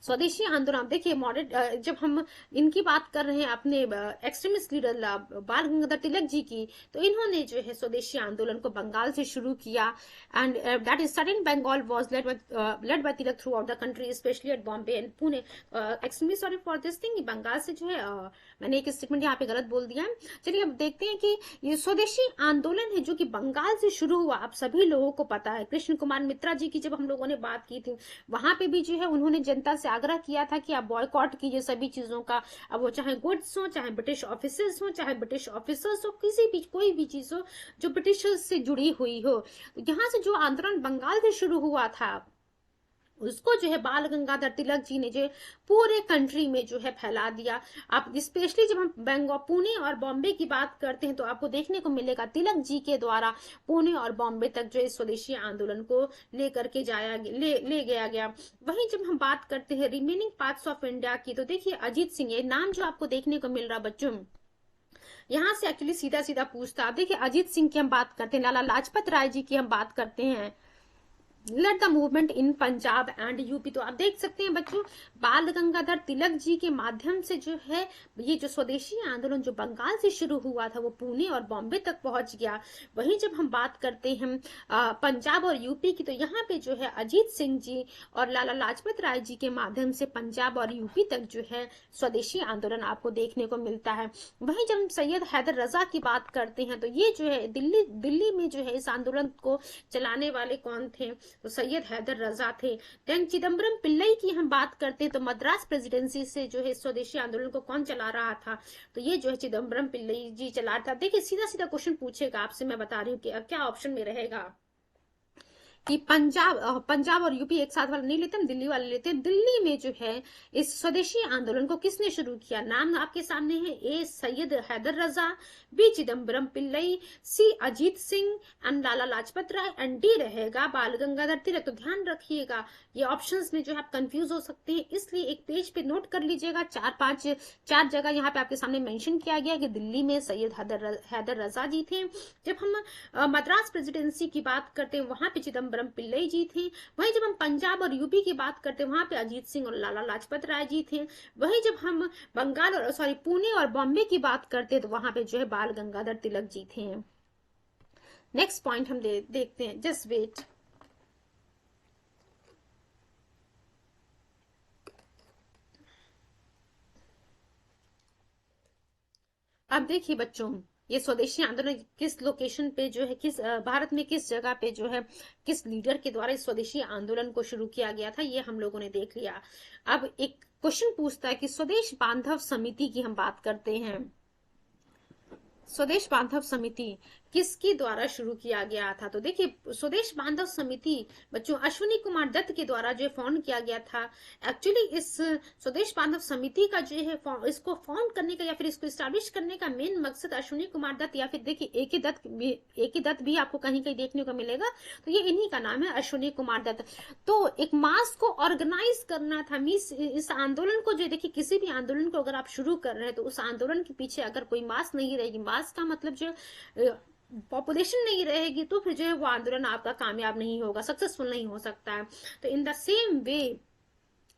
स्वदेशी आंदोलन, देखिए मॉडरेट, जब हम इनकी बात कर रहे हैं अपने एक्सट्रीमिस्ट लीडर बाल गंगाधर तिलक जी की, तो इन्होंने जो है स्वदेशी आंदोलन को बंगाल से शुरू किया and that is sudden Bengal was led by Tilak throughout the country, especially at Bombay and Pune. Extremely sorry for this thing, Bengal से जो है मैंने एक स्टेटमेंट यहाँ पे गलत बोल दिया है। चलिए अब देखते हैं कि ये स्वदेशी आंदोलन है जो कि बंगाल से शुरू हुआ, आप सभी लोगों को पता है। कृष्ण कुमार मित्रा जी की जब हम लोगों ने बात की थी, वहां पे भी जो है उन्होंने जनता से आग्रह किया था कि आप बॉयकॉट कीजिए सभी चीजों का, अब वो चाहे गुड्स हो, चाहे ब्रिटिश ऑफिसर्स हो, चाहे ब्रिटिश ऑफिसर्स हो, किसी भी कोई भी चीज हो जो ब्रिटिशर्स से जुड़ी हुई हो। तो यहाँ से जो आंदोलन बंगाल से शुरू हुआ था उसको जो है बाल गंगाधर तिलक जी ने जो पूरे कंट्री में जो है फैला दिया। आप स्पेशली जब हम बंगाल, पुणे और बॉम्बे की बात करते हैं तो आपको देखने को मिलेगा तिलक जी के द्वारा पुणे और बॉम्बे तक जो है स्वदेशी आंदोलन को लेकर के ले गया गया। वहीं जब हम बात करते हैं रिमेनिंग पार्ट्स ऑफ इंडिया की, तो देखिए अजीत सिंह, ये नाम जो आपको देखने को मिल रहा बच्चों, यहाँ से एक्चुअली सीधा सीधा पूछता। देखिए अजीत सिंह की हम बात करते हैं, लाला लाजपत राय जी की हम बात करते हैं, let the movement in Punjab and UP. तो आप देख सकते हैं बच्चों, बाल गंगाधर तिलक जी के माध्यम से जो है ये जो स्वदेशी आंदोलन जो बंगाल से शुरू हुआ था वो पुणे और बॉम्बे तक पहुंच गया। वहीं जब हम बात करते हैं पंजाब और यूपी की, तो यहाँ पे जो है अजीत सिंह जी और लाला लाजपत राय जी के माध्यम से पंजाब और यूपी तक जो है स्वदेशी आंदोलन आपको देखने को मिलता है। वहीं जब हम सैयद हैदर रजा की बात करते हैं, तो ये जो है दिल्ली में जो है इस आंदोलन को चलाने वाले कौन थे, तो सैयद हैदर रजा थे। देन चिदम्बरम पिल्लई की हम बात करते हैं, तो मद्रास प्रेसिडेंसी से जो है स्वदेशी आंदोलन को कौन चला रहा था, तो ये जो है चिदम्बरम पिल्लई जी चला रहा था। देखिए सीधा सीधा क्वेश्चन पूछेगा आपसे, मैं बता रही हूँ कि क्या ऑप्शन में रहेगा कि पंजाब और यूपी एक साथ वाला नहीं लेते, हम दिल्ली वाले लेते हैं। दिल्ली में जो है इस स्वदेशी आंदोलन को किसने शुरू किया, नाम आपके सामने है, A Syed Haider Raza, B Chidambaram Pillai, C Ajit Singh and Lala Lajpat Rai, and D रहेगा बाल गंगाधर तिलक। तो ध्यान रखिएगा ये ऑप्शंस में जो है आप कंफ्यूज हो सकते हैं, इसलिए एक पेज पे नोट कर लीजिएगा। चार जगह यहाँ पे आपके सामने मेंशन किया गया कि दिल्ली में सैयद हैदर रजा जी थे। जब हम मद्रास प्रेसिडेंसी की बात करते हैं वहां पे चिदम्बरम पिल्लई जी थे। वहीं जब हम पंजाब और यूपी की बात करते हैं वहां पे अजीत सिंह और लाला लाजपत राय जी थे। वहीं जब हम बंगाल और पुणे और बॉम्बे की बात करते हैं तो वहां पे जो है बाल गंगाधर तिलक जी थे। नेक्स्ट पॉइंट हम देखते हैं, जस्ट वेट। अब देखिए बच्चों, ये स्वदेशी आंदोलन किस लोकेशन पे जो है, किस भारत में किस जगह पे जो है, किस लीडर के द्वारा इस स्वदेशी आंदोलन को शुरू किया गया था, ये हम लोगों ने देख लिया। अब एक क्वेश्चन पूछता है कि स्वदेश बांधव समिति की हम बात करते हैं, स्वदेश बांधव समिति किसके द्वारा शुरू किया गया था, तो देखिए स्वदेश बांधव समिति बच्चों अश्विनी कुमार दत्त के द्वारा जो फॉर्म किया गया था। एक्चुअली इस स्वदेश बांधव समिति का जो है इसको फॉर्म करने का या फिर इसको स्टैब्लिश करने का मेन मकसद अश्विनी कुमार दत्त या फिर देखिए एक ही दत्त भी आपको कहीं कहीं देखने को मिलेगा, तो ये इन्हीं का नाम है, अश्विनी कुमार दत्त। तो एक मास को ऑर्गेनाइज करना था, मीन्स इस आंदोलन को जो देखिए किसी भी आंदोलन को अगर आप शुरू कर रहे हैं तो उस आंदोलन के पीछे अगर कोई मास नहीं रहेगी, मास का मतलब जो पॉपुलेशन नहीं रहेगी, तो फिर जो है वो आंदोलन आपका कामयाब नहीं होगा, सक्सेसफुल नहीं हो सकता है। तो इन द सेम वे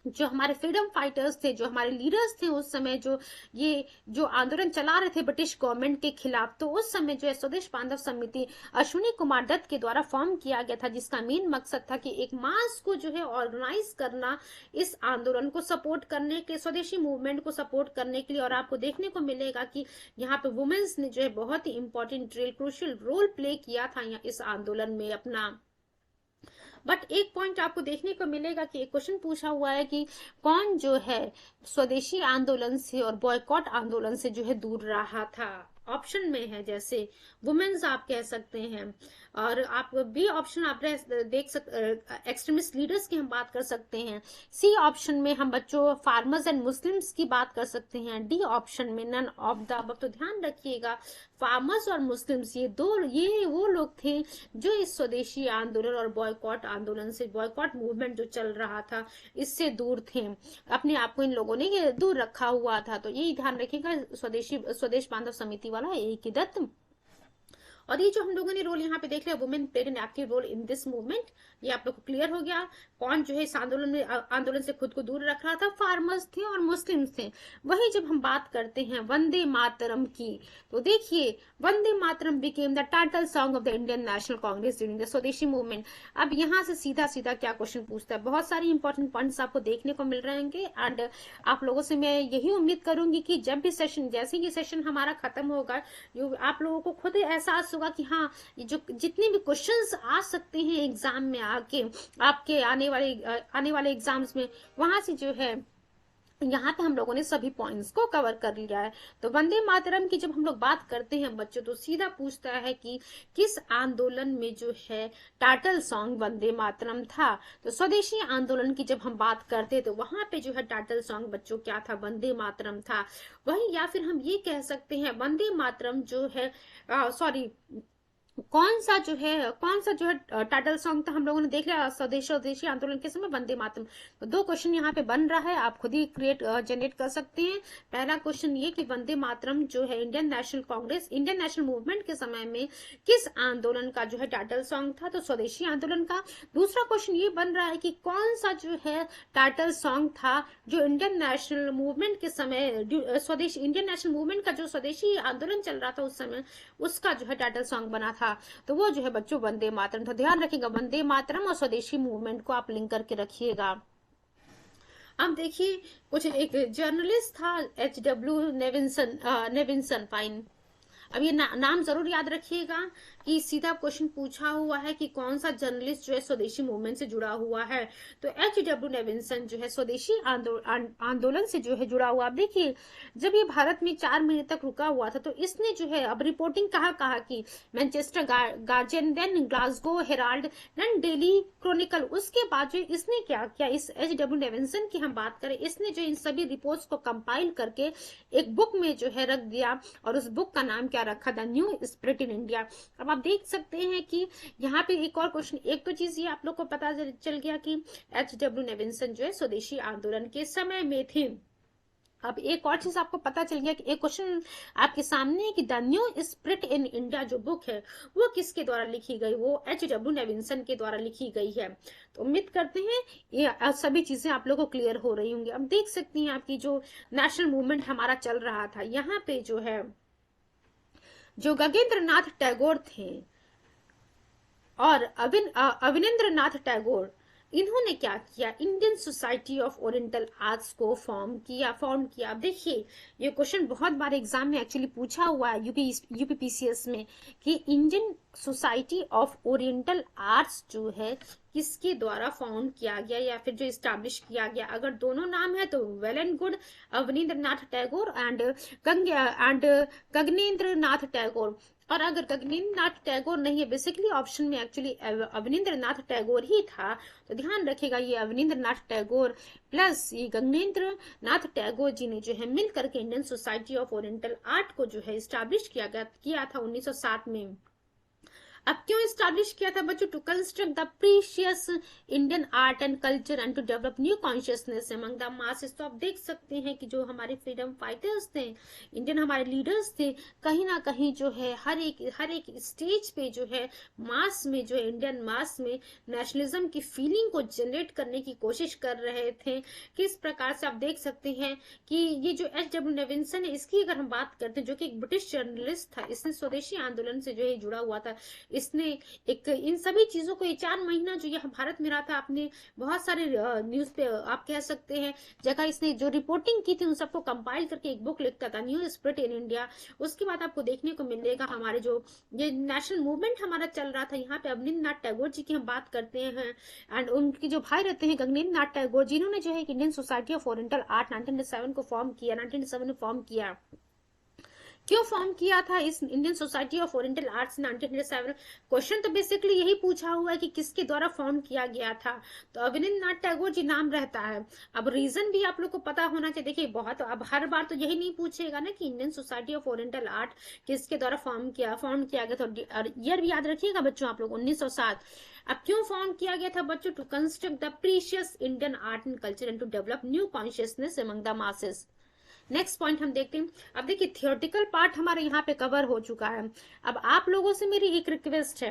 जो हमारे फ्रीडम फाइटर्स थे, जो हमारे लीडर्स थे उस समय, जो आंदोलन चला रहे थे ब्रिटिश गवर्नमेंट के खिलाफ, तो उस समय जो है स्वदेश बांधव समिति अश्विनी कुमार दत्त के द्वारा फॉर्म किया गया था, जिसका मेन मकसद था कि एक मास को जो है ऑर्गेनाइज करना इस आंदोलन को सपोर्ट करने के, स्वदेशी मूवमेंट को सपोर्ट करने के लिए। और आपको देखने को मिलेगा कि यहाँ पे वुमेन्स ने जो है बहुत ही इंपॉर्टेंट क्रूशियल रोल प्ले किया था इस आंदोलन में अपना। बट एक पॉइंट आपको देखने को मिलेगा कि एक क्वेश्चन पूछा हुआ है कि कौन जो है स्वदेशी आंदोलन से और बॉयकॉट आंदोलन से जो है दूर रहा था। ऑप्शन में है जैसे वुमेन्स आप कह सकते हैं, और आप बी ऑप्शन आप देख सकते, एक्सट्रीमिस्ट लीडर्स की हम बात कर सकते हैं। सी ऑप्शन में हम बच्चों फार्मर्स एंड मुस्लिम्स की बात कर सकते हैं। डी ऑप्शन में नन ऑफ द अबव। तो ध्यान रखिएगा फार्मर्स और मुस्लिम्स ये वो लोग थे जो इस स्वदेशी आंदोलन और बॉयकॉट आंदोलन से, बॉयकॉट मूवमेंट जो चल रहा था इससे दूर थे, अपने आप को इन लोगों ने दूर रखा हुआ था। तो यही ध्यान रखिएगा, स्वदेश बांधव समिति वाला एक ही दत्त। और ये जो हम लोगों ने रोल यहाँ पे देख लिया, women played an active role in this movement, ये आप लोग को क्लियर हो गया कौन जो है इस आंदोलन से खुद को दूर रख रहा था, फार्मर्स थे और मुस्लिम्स थे। वही जब हम बात करते हैं वंदे मातरम की, तो देखिए Vande Mataram became the title song of the Indian National Congress during the Swadeshi movement. अब यहाँ से सीधा सीधा क्या क्वेश्चन पूछता है, बहुत सारी इंपॉर्टेंट पॉइंट्स आपको देखने को मिल रहे हैं। एंड आप लोगों से मैं यही उम्मीद करूंगी कि जब भी सेशन, जैसे ही सेशन हमारा खत्म होगा, आप लोगों को खुद एहसास होगा कि हाँ जो जितने भी क्वेश्चंस आ सकते हैं एग्जाम में आके, आपके आने वाले एग्जाम्स में, वहां से जो है यहाँ पे हम लोगों ने सभी पॉइंट्स को कवर कर लिया है। तो वंदे मातरम की जब हम लोग बात करते हैं बच्चों, तो सीधा पूछता है कि किस आंदोलन में जो है टाइटल सॉन्ग वंदे मातरम था। तो स्वदेशी आंदोलन की जब हम बात करते हैं तो वहां पे जो है टाइटल सॉन्ग बच्चों क्या था, वंदे मातरम था। वही या फिर हम ये कह सकते हैं वंदे मातरम जो है कौन सा जो है टाइटल सॉन्ग था, हम लोगों ने देख लिया स्वदेशी स्वदेशी आंदोलन के समय वंदे मातरम। तो दो क्वेश्चन यहाँ पे बन रहा है, आप खुद ही जनरेट कर सकते हैं। पहला क्वेश्चन ये कि वंदे मातरम जो है Indian National Congress, Indian national movement के समय में किस आंदोलन का जो है टाइटल सॉन्ग था, तो स्वदेशी आंदोलन का। दूसरा क्वेश्चन ये बन रहा है कि कौन सा जो है टाइटल सॉन्ग था जो इंडियन नेशनल मूवमेंट के समय, स्वदेशी इंडियन नेशनल मूवमेंट का जो स्वदेशी आंदोलन चल रहा था उस समय, उसका जो है टाइटल सॉन्ग बना था। तो वो जो है बच्चों वंदे मातरम। तो ध्यान रखिएगा, वंदे मातरम और स्वदेशी मूवमेंट को आप लिंक करके रखिएगा। अब देखिए, कुछ एक जर्नलिस्ट था नेविंसन फाइन। अब ये नाम जरूर याद रखिएगा कि सीधा क्वेश्चन पूछा हुआ है कि कौन सा जर्नलिस्ट जो है स्वदेशी मूवमेंट से जुड़ा हुआ है। तो H.W. नेविंसन जो है स्वदेशी आंदोलन से जो है जुड़ा हुआ। आप देखिए, जब ये भारत में 4 महीने तक रुका हुआ था तो इसने जो है अब रिपोर्टिंग कहाँ की, Manchester Guardian, then Glasgow Herald, then Daily Chronicle. उसके बाद जो इसने क्या किया, इस H.W. नेविंसन की हम बात करें, इसने जो इन सभी रिपोर्ट्स को कंपाइल करके एक बुक में जो है रख दिया, और उस बुक का नाम क्या रखा, the new spirit in India. अब आप देख सकते हैं कि यहाँ पे एक और क्वेश्चन, एक तो चीज ये आप लोग को पता चल गया कि H.W. नेविंसन जो है स्वदेशी आंदोलन के समय में थे। अब एक और चीज आपको पता चल गया कि एक क्वेश्चन आपके सामने है कि the new spirit in India जो बुक है वो किसके द्वारा लिखी गई, वो H.W. नेविंसन के द्वारा लिखी गई है। तो उम्मीद करते हैं ये सभी चीजें आप लोगों को क्लियर हो रही होंगी। अब देख सकती हैं आपकी जो नेशनल मूवमेंट हमारा चल रहा था, यहाँ पे जो है जो गगनेंद्र नाथ टैगोर थे और अविनेंद्र नाथ टैगोर, इन्होंने क्या किया, Indian society of oriental arts को फॉर्म किया। अब देखिए, ये क्वेश्चन बहुत बार एग्जाम में एक्चुअली पूछा हुआ है यूपीपीसीएस में कि Indian society of oriental arts जो है किसके द्वारा फाउंड किया गया या फिर जो स्टैब्लिश किया गया। अगर दोनों नाम है तो well and good, Abanindra Nath Tagore and Gaganendra Nath Tagore. और अगर गगनेंद्र नाथ टैगोर नहीं है, बेसिकली ऑप्शन में एक्चुअली अवनींद्र नाथ टैगोर ही था, तो ध्यान रखिएगा ये अवनींद्र नाथ टैगोर प्लस ये गगनेंद्र नाथ टैगोर जी ने जो है मिल करके Indian society of oriental art को जो है स्टैब्लिश किया था 1907 में। अब क्यों स्टैब्लिश किया था बच्चों, to construct the precious Indian art and culture and to develop new consciousness among the masses. तो आप देख सकते हैं कि जो हमारे फ्रीडम फाइटर्स थे, इंडियन हमारे लीडर्स थे, कहीं ना कहीं जो है हर एक स्टेज पे जो है मास में, जो इंडियन मास में नेशनलिज्म की फीलिंग को जनरेट करने की कोशिश कर रहे थे। किस प्रकार से आप देख सकते हैं कि ये जो H.W. नेविंसन है, इसकी अगर हम बात करते हैं, जो कि एक ब्रिटिश जर्नलिस्ट था, इसने स्वदेशी आंदोलन से जो है जुड़ा हुआ था। इसने एक इन सभी चीजों को, ये 4 महीना जो यहाँ भारत में रहा था, आपने बहुत सारे न्यूज पे आप कह सकते हैं जगह इसने जो रिपोर्टिंग की थी उन सबको कंपाइल करके एक बुक लिखता था, न्यू स्पिरिट इन इंडिया। उसके बाद आपको देखने को मिलेगा हमारे जो ये नेशनल मूवमेंट हमारा चल रहा था, यहाँ पे अवनींद्र नाथ टैगोर जी की हम बात करते हैं, एंड उनके जो भाई रहते हैं गगनेंद्र नाथ टैगोर, जिन्होंने जो है Indian society of oriental art 1907 को फॉर्म किया, 1907 में फॉर्म किया। क्यों फॉर्म किया था इस Indian society of oriental arts 1907? Question तो बेसिकली यही पूछा हुआ है कि किसके द्वारा फॉर्म किया गया था, तो अवनींद्र नाथ टैगोर जी नाम रहता है। अब रीजन भी आप लोग को पता होना चाहिए। देखिए बहुत, अब हर बार तो यही नहीं पूछेगा ना कि Indian society of oriental art किसके द्वारा फॉर्म किया गया था। ईयर भी याद रखिएगा बच्चों आप लोग, 1907। अब क्यों फॉर्म किया गया था बच्चों, to construct the precious Indian art and culture and to develop new consciousness among the masses. Next point हम देखते हैं। अब देखिए थियोरेटिकल पार्ट हमारे यहाँ पे कवर हो चुका है। अब आप लोगों से मेरी एक रिक्वेस्ट है,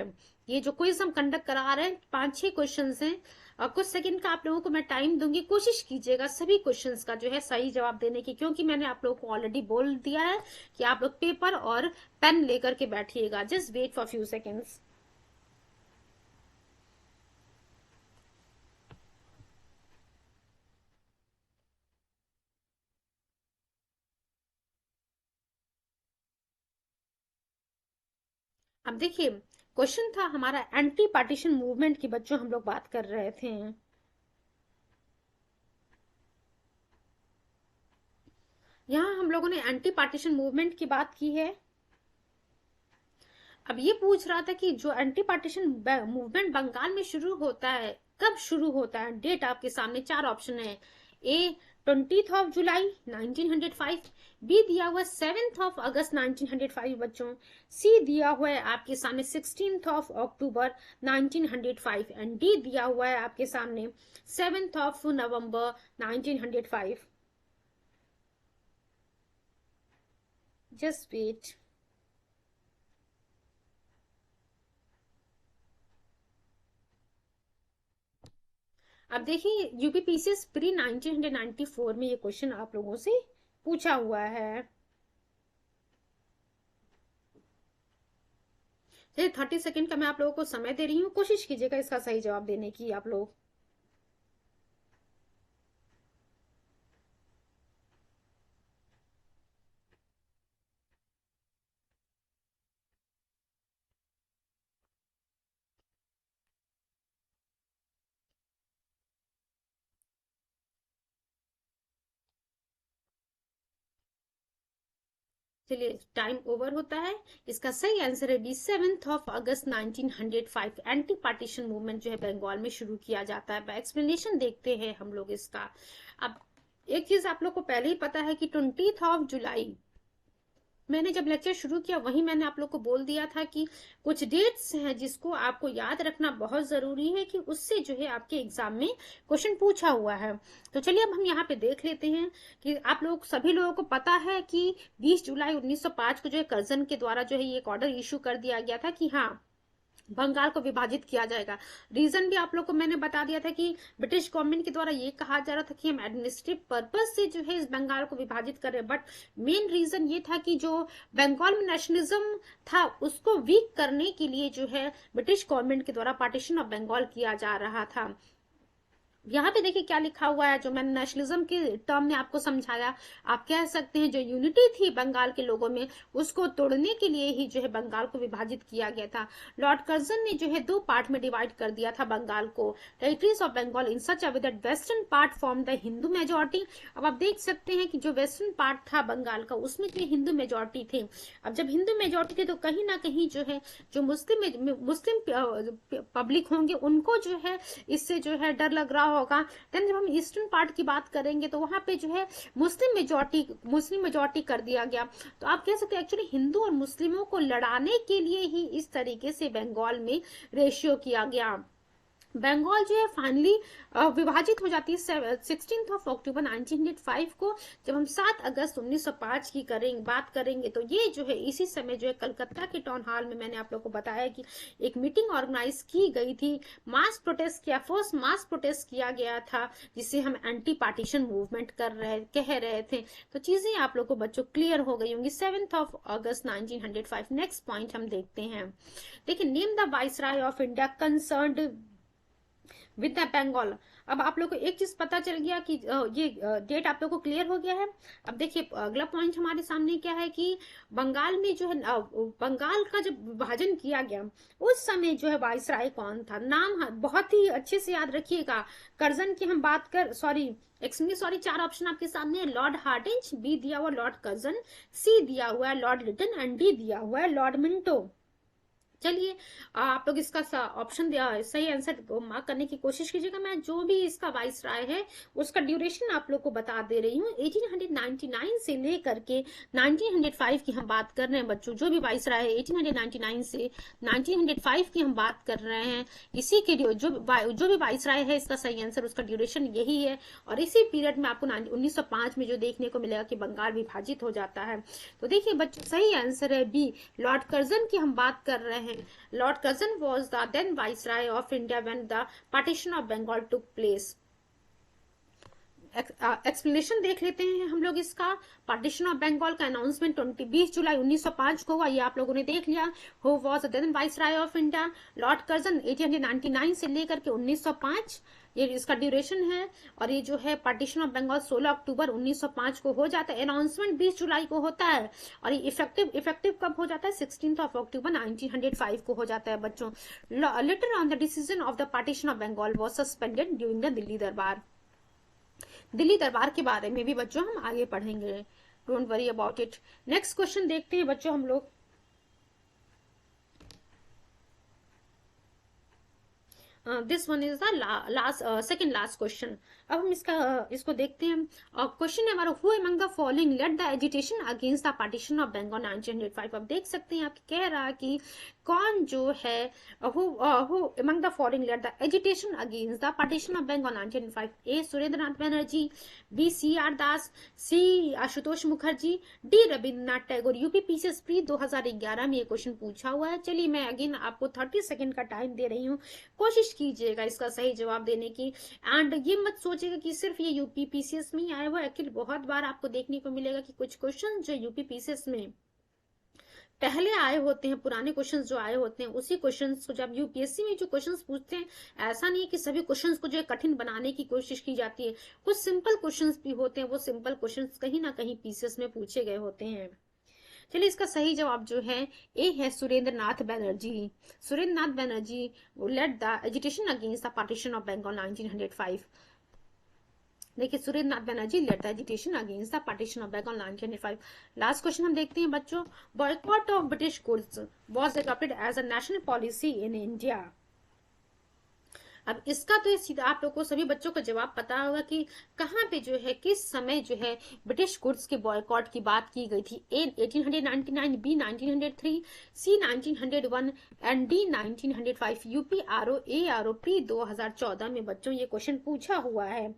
ये जो क्विज हम कंडक्ट करा रहे हैं 5-6 क्वेश्चन हैं, और कुछ सेकंड का आप लोगों को मैं टाइम दूंगी, कोशिश कीजिएगा सभी क्वेश्चंस का जो है सही जवाब देने की, क्योंकि मैंने आप लोगों को ऑलरेडी बोल दिया है कि आप लोग पेपर और पेन लेकर के बैठिएगा। Just wait for few seconds. अब देखिए क्वेश्चन था हमारा एंटी पार्टीशन मूवमेंट की, बच्चों हम लोग बात कर रहे थे। यहाँ हम लोगों ने एंटी पार्टीशन मूवमेंट की बात की है। अब ये पूछ रहा था कि जो एंटी पार्टीशन मूवमेंट बंगाल में शुरू होता है, कब शुरू होता है, डेट आपके सामने 4 ऑप्शन है। ए 20 जुलाई 1905, बी दिया हुआ 7 अगस्त 1905 बच्चों, सी दिया हुआ है आपके सामने 16 अक्टूबर 1905 एंड डी दिया हुआ है आपके सामने 7 नवंबर 1905. Just wait. अब देखिए यूपीपीसीएस प्री 1994 में ये क्वेश्चन आप लोगों से पूछा हुआ है. चलिए 30 सेकेंड का मैं आप लोगों को समय दे रही हूँ, कोशिश कीजिएगा इसका सही जवाब देने की आप लोग. चलिए टाइम ओवर होता है. इसका सही आंसर है बी 7 अगस्त 1905. एंटी पार्टीशन मूवमेंट जो है बंगाल में शुरू किया जाता है. एक्सप्लेनेशन देखते हैं हम लोग इसका. अब एक चीज आप लोग को पहले ही पता है कि 20 जुलाई मैंने जब लेक्चर शुरू किया वहीं मैंने आप लोग को बोल दिया था कि कुछ डेट्स हैं जिसको आपको याद रखना बहुत जरूरी है कि उससे जो है आपके एग्जाम में क्वेश्चन पूछा हुआ है. तो चलिए अब हम यहाँ पे देख लेते हैं कि आप लोग सभी लोगों को पता है कि 20 जुलाई 1905 को जो है कर्जन के द्वारा जो है ये एक ऑर्डर इशू कर दिया गया था कि हाँ बंगाल को विभाजित किया जाएगा. रीजन भी आप लोग को मैंने बता दिया था कि ब्रिटिश गवर्नमेंट के द्वारा ये कहा जा रहा था कि हम एडमिनिस्ट्रेटिव पर्पस से जो है इस बंगाल को विभाजित कर रहे हैं. बट मेन रीजन ये था कि जो बंगाल में नेशनलिज्म था उसको वीक करने के लिए जो है ब्रिटिश गवर्नमेंट के द्वारा पार्टीशन ऑफ बंगाल किया जा रहा था. यहाँ पे देखिए क्या लिखा हुआ है जो मैंने नेशनलिज्म के टर्म में आपको समझाया. आप कह सकते हैं जो यूनिटी थी बंगाल के लोगों में उसको तोड़ने के लिए ही जो है बंगाल को विभाजित किया गया था. लॉर्ड कर्जन ने जो है दो पार्ट में डिवाइड कर दिया था बंगाल को, territories of Bengal in such a way that western part form the Hindu majority. अब आप देख सकते हैं कि जो वेस्टर्न पार्ट था बंगाल का उसमें जो हिंदू मेजोरिटी थे. अब जब हिंदू मेजोरिटी थे तो कहीं ना कहीं जो है जो मुस्लिम पब्लिक होंगे उनको जो है इससे जो है डर लग रहा होगा. देन जब हम ईस्टर्न पार्ट की बात करेंगे तो वहां पे जो है मुस्लिम मेजोरिटी कर दिया गया. तो आप कह सकते हैं एक्चुअली हिंदू और मुस्लिमों को लड़ाने के लिए ही इस तरीके से बंगाल में रेशियो किया गया. बंगाल जो है फाइनली विभाजित हो जाती है 16 अक्टूबर 1905 को. जब हम 7 अगस्त 1905 की बात करेंगे तो ये जो है इसी समय जो है कलकत्ता के टाउन हॉल में मैंने आप लोगों को बताया कि एक मीटिंग ऑर्गेनाइज की गई थी. फर्स्ट मास प्रोटेस्ट किया गया था जिसे हम एंटी पार्टीशन मूवमेंट कह रहे थे. तो चीजें आप लोग को बच्चों क्लियर हो गई होंगी. 7 अगस्त 1905. नेक्स्ट पॉइंट हम देखते हैं. देखिए name the viceroy of India concerned with the Bengal. अब आप लोग को एक चीज पता चल गया कि ये डेट आप लोग को क्लियर हो गया है. अब देखिए अगला पॉइंट हमारे सामने क्या है कि बंगाल में जो है बंगाल का जब विभाजन किया गया उस समय जो है वाइसराय कौन था. नाम बहुत ही अच्छे से याद रखिएगा. कर्जन की हम बात कर सॉरी 4 ऑप्शन आपके सामने है. लॉर्ड हार्डिंज, बी दिया हुआ लॉर्ड कर्जन, सी दिया हुआ है लॉर्ड लिटन एंड डी दिया हुआ है लॉर्ड मिंटो. चलिए आप लोग इसका ऑप्शन सही आंसर मार्क करने की कोशिश कीजिएगा. मैं जो भी इसका वाइस राय है उसका ड्यूरेशन आप लोग को बता दे रही हूँ. 1899 से लेकर के 1905 की हम बात कर रहे हैं बच्चों. जो भी वाइस राय है 1899 से 1905 की हम बात कर रहे हैं. इसी के जो भी वाइस राय है इसका सही आंसर उसका ड्यूरेशन यही है. और इसी पीरियड में आपको 1905 में जो देखने को मिलेगा कि बंगाल विभाजित हो जाता है. तो देखिए बच्चों सही आंसर है बी लॉर्ड कर्जन की हम बात कर रहे हैं. Lord Curzon was the then Viceroy of India when the partition of Bengal took place. Explanation देख लेते हैं हम लोग इसका. पार्टीशन ऑफ बंगाल का अनाउंसमेंट 20 जुलाई 1905 को हुआ. ये आप लोगों ने देख लिया. Who was the then viceroy of India. Lord Curzon 1899 से लेकर के 1905 ये इसका ड्यूरेशन है. और ये जो है पार्टीशन ऑफ बंगाल 16 अक्टूबर 1905 को हो जाता है. अनाउंसमेंट 20 जुलाई को होता है और ये इफेक्टिव कब हो जाता है 16 अक्टूबर 1905 को हो जाता है बच्चों. Later on the decision of the partition of Bengal was suspended during the Delhi Durbar. Delhi दरबार के बारे में भी बच्चों हम आगे पढ़ेंगे. Don't worry about it. Next question देखते हैं बच्चों हम लोग. This one is the last second last question. अब हम इसको देखते हैं। क्वेश्चन है हमारा, who among the following led the agitation against the partition of Bengal 1905। अब देख सकते हैं, आप कह रहा है कि कौन जो है who among the following led the agitation against the partition of Bengal 1905। A Surendranath Banerjee, B C R Das, C Ashutosh Mukherjee, D Rabindranath Tagore. UPPCS pre 2011 में ये क्वेश्चन पूछा हुआ है। चलिए मैं अगेन आपको 30 सेकंड का टाइम दे रही हूँ, कोशिश कीजिएगा इसका सही जवाब देने की। एंड ये मत सोचिएगा कि सिर्फ ये यूपीपीसीएस में ही आया हुआ है। एक्चुअली बहुत बार आपको देखने को मिलेगा कि कुछ क्वेश्चन जो यूपीपीसीएस में पहले आए होते हैं, पुराने क्वेश्चंस जो आए होते हैं, उसी क्वेश्चंस को जब यूपीएससी में जो क्वेश्चंस पूछते हैं, ऐसा नहीं है कि सभी क्वेश्चंस को जो है कठिन बनाने की कोशिश की जाती है। कुछ सिंपल क्वेश्चंस भी होते हैं, वो सिंपल क्वेश्चंस कहीं ना कहीं पीसीएस में पूछे गए होते हैं। चलिए इसका सही जवाब जो है ए है Surendra Nath Banerjee. Surendra Nath Banerjee led the agitation against the partition of Bengal 1905। देखिए Surendra Nath Banerjee led the agitation against the partition of Bengal 1905। Last question हम देखते हैं बच्चों, boycott of British goods was adopted as a national policy in India. अब इसका तो सीधा आप लोग को सभी बच्चों को जवाब पता होगा कि कहाँ पे जो है, किस समय जो है ब्रिटिश गुड्स के बॉयकॉट की बात की गई थी। A 1899, B 1903, C 1901 and D 1905। UP RO A RO pre 2014 में बच्चों ये क्वेश्चन पूछा हुआ है।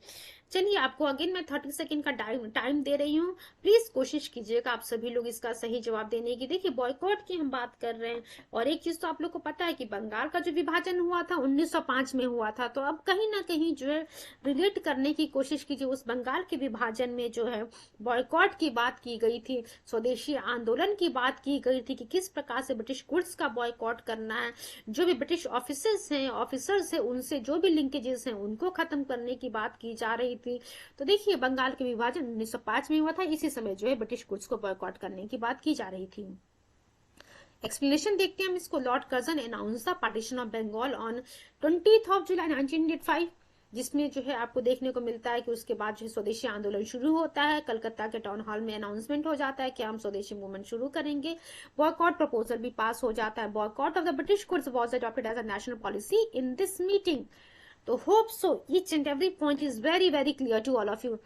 चलिए आपको अगेन मैं 30 सेकंड का टाइम दे रही हूँ, प्लीज कोशिश कीजिएगा आप सभी लोग इसका सही जवाब देने की। देखिए बॉयकॉट की हम बात कर रहे हैं, और एक चीज तो आप लोग को पता है कि बंगाल का जो विभाजन हुआ था 1905 में हुआ था। तो अब कहीं ना कहीं जो है रिलेट करने की कोशिश कीजिए, उस बंगाल के विभाजन में जो है बॉयकॉट की बात की गई थी, स्वदेशी आंदोलन की बात की गई थी कि किस प्रकार से ब्रिटिश गुड्स का बॉयकॉट करना है, जो भी ब्रिटिश ऑफिसर्स हैं उनसे जो भी लिंकेजेस हैं उनको खत्म करने की बात की जा रही थी। तो देखिए बंगाल के विभाजन 1905 में हुआ था, इसी समय जो है ब्रिटिश गुड्स को बॉयकॉट करने की बात की जा रही थी। एक्सप्लेनेशन देखते हैं हम इसको। Lord Curzon announce the partition of Bengal on 20 July 1905, जिसमें जो है आपको देखने को मिलता है कि उसके बाद जो है स्वदेशी आंदोलन शुरू होता है। कलकत्ता के टाउन हॉल में अनाउंसमेंट हो जाता है कि हम स्वदेशी मूवमेंट शुरू करेंगे। बॉयकॉट प्रपोजल भी पास हो जाता है। Boycott of the British goods was adopted as a national policy in this meeting. तो hope so each and every point is very very clear to all of you.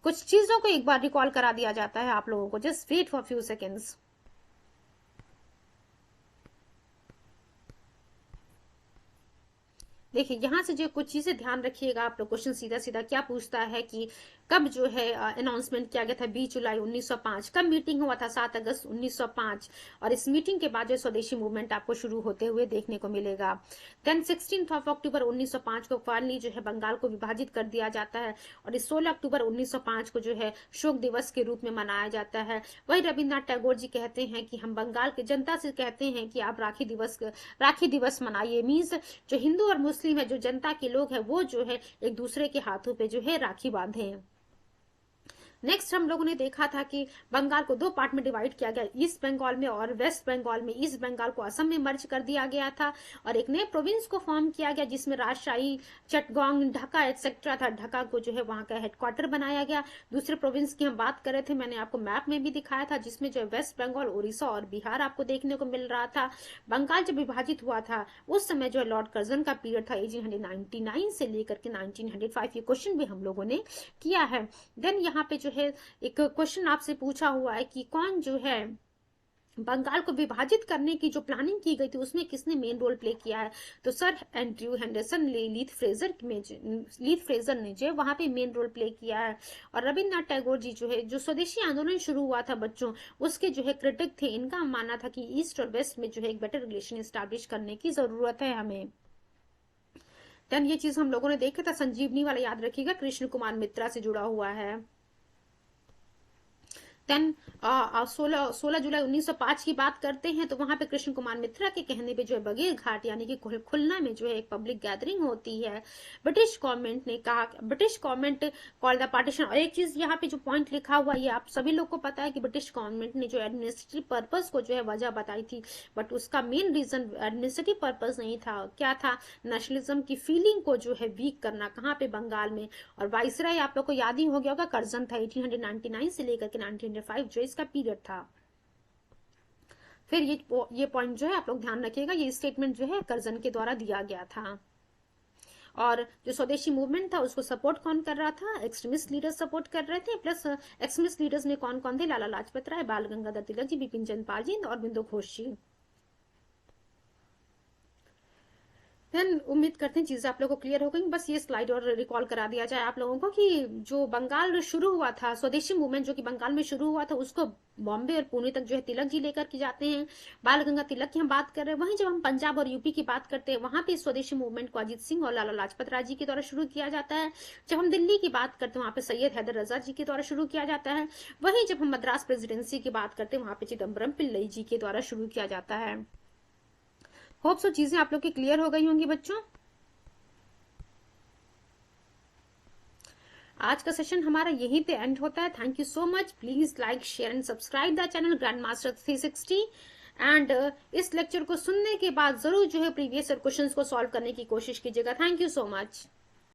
कुछ चीजों को एक बार रिकॉल करा दिया जाता है आप लोगों को, just wait for few seconds. देखिए यहाँ से जो कुछ चीजें ध्यान रखिएगा आप लोग। क्वेश्चन सीधा सीधा क्या पूछता है कि कब जो है अनाउंसमेंट किया गया था, 20 जुलाई 1905। कब मीटिंग हुआ था, 7 अगस्त 1905। और इस मीटिंग के बाद जो स्वदेशी मूवमेंट आपको शुरू होते हुए देखने को मिलेगा। देन 16 अक्टूबर 1905 को फाइनली जो है बंगाल को विभाजित कर दिया जाता है, और इस 16 अक्टूबर 1905 को जो है शोक दिवस के रूप में मनाया जाता है। वही रविन्द्रनाथ टैगोर जी कहते हैं कि हम बंगाल की जनता से कहते हैं कि आप राखी दिवस मनाइए। मीन्स जो हिंदू और मुस्लिम है, जो जनता के लोग हैं, वो जो है एक दूसरे के हाथों पे जो है राखी बांधे। नेक्स्ट हम लोगों ने देखा था कि बंगाल को 2 पार्ट में डिवाइड किया गया, ईस्ट बंगाल में और वेस्ट बंगाल में। ईस्ट बंगाल को असम में मर्ज कर दिया गया था, और एक नए प्रोविंस को फॉर्म किया गया जिसमें राजशाही, चटगांव, ढाका एक्सेट्रा था। ढाका को जो है वहां का हेडक्वार्टर बनाया गया। दूसरे प्रोविंस की हम बात कर रहे थे, मैंने आपको मैप में भी दिखाया था, जिसमें जो वेस्ट बंगाल, उड़ीसा और बिहार आपको देखने को मिल रहा था। बंगाल जब विभाजित हुआ था उस समय जो लॉर्ड कर्जन का पीरियड था 1899 से लेकर के 1905। ये क्वेश्चन भी हम लोगों ने किया है। देन यहाँ पे जो है एक क्वेश्चन आपसे पूछा हुआ है कि कौन जो है बंगाल को विभाजित करने की जो प्लानिंग की गई थी उसमें किसने मेन रोल प्ले किया है। तो सर एंड्रयू हेंडरसन, लीथ फ्रेजर ने जो वहां पे मेन रोल प्ले किया है। और रविन्द्रनाथ टैगोर जी जो है, जो स्वदेशी आंदोलन शुरू हुआ था बच्चों, उसके जो है क्रिटिक थे। इनका मानना था कि ईस्ट और वेस्ट में जो है एक बेटर रिलेशन स्टैब्लिश करने की जरूरत है हमें। देन ये चीज हम लोगों ने देखा था, संजीवनी वाला याद रखिएगा, कृष्ण कुमार मित्रा से जुड़ा हुआ है। देन 16 जुलाई 1905 की बात करते हैं, तो वहां पे कृष्ण कुमार मित्रा के कहने पे जो है बगेर घाट यानी कि खुलना में जो है एक पब्लिक गैदरिंग होती है। ब्रिटिश गवर्नमेंट ने कहा, British government call the partition. और एक चीज यहाँ पे जो पॉइंट लिखा हुआ है, ये आप सभी लोग को पता है कि ब्रिटिश गवर्नमेंट ने जो एडमिनिस्ट्रेटिव पर्पज को जो है वजह बताई थी, बट उसका मेन रीजन एडमिनिस्ट्रेटिव पर्पज नहीं था। क्या था? नेशनलिज्म की फीलिंग को जो है वीक करना। कहाँ पे? बंगाल में। और वाइसराय आप लोग को याद ही हो गया होगा, कर्जन था। 1899 से लेकर के 1905 जो इसका पीरियड था। फिर ये पॉइंट जो है आप लोग ध्यान रखिएगा, ये स्टेटमेंट जो है कर्जन के द्वारा दिया गया था। और जो स्वदेशी मूवमेंट था उसको सपोर्ट कौन कर रहा था, एक्सट्रीमिस्ट लीडर्स सपोर्ट कर रहे थे। प्लस एक्सट्रीमिस्ट लीडर्स में कौन कौन थे, लाला लाजपत राय, बाल गंगाधर तिलक जी, बिपिन चंद्र पाल जी और बिंदु घोष जी। देन उम्मीद करते हैं चीजें आप लोगों को क्लियर हो गई। बस ये स्लाइड और रिकॉल करा दिया जाए आप लोगों को कि जो बंगाल शुरू हुआ था, स्वदेशी मूवमेंट जो कि बंगाल में शुरू हुआ था, उसको बॉम्बे और पुणे तक जो है तिलक जी लेकर के जाते हैं। बाल गंगा तिलक की हम बात कर रहे हैं। वहीं जब हम पंजाब और यूपी की बात करते हैं, वहां पे स्वदेशी मूवमेंट को अजीत सिंह और लाला लाजपत राय जी के द्वारा शुरू किया जाता है। जब हम दिल्ली की बात करते हैं, वहां पे सैयद हैदर रजा जी के द्वारा शुरू किया जाता है। वहीं जब हम मद्रास प्रेसिडेंसी की बात करते हैं, वहां पे चिदम्बरम पिल्लई जी के द्वारा शुरू किया जाता है। होप सो चीजें आप लोग की क्लियर हो गई होंगी बच्चों। आज का सेशन हमारा यहीं पे एंड होता है। Thank you so much. Please like share and subscribe the channel grand master 360 and इस लेक्चर को सुनने के बाद जरूर जो है प्रीवियस ईयर क्वेश्चंस को सॉल्व करने की कोशिश कीजिएगा। Thank you so much.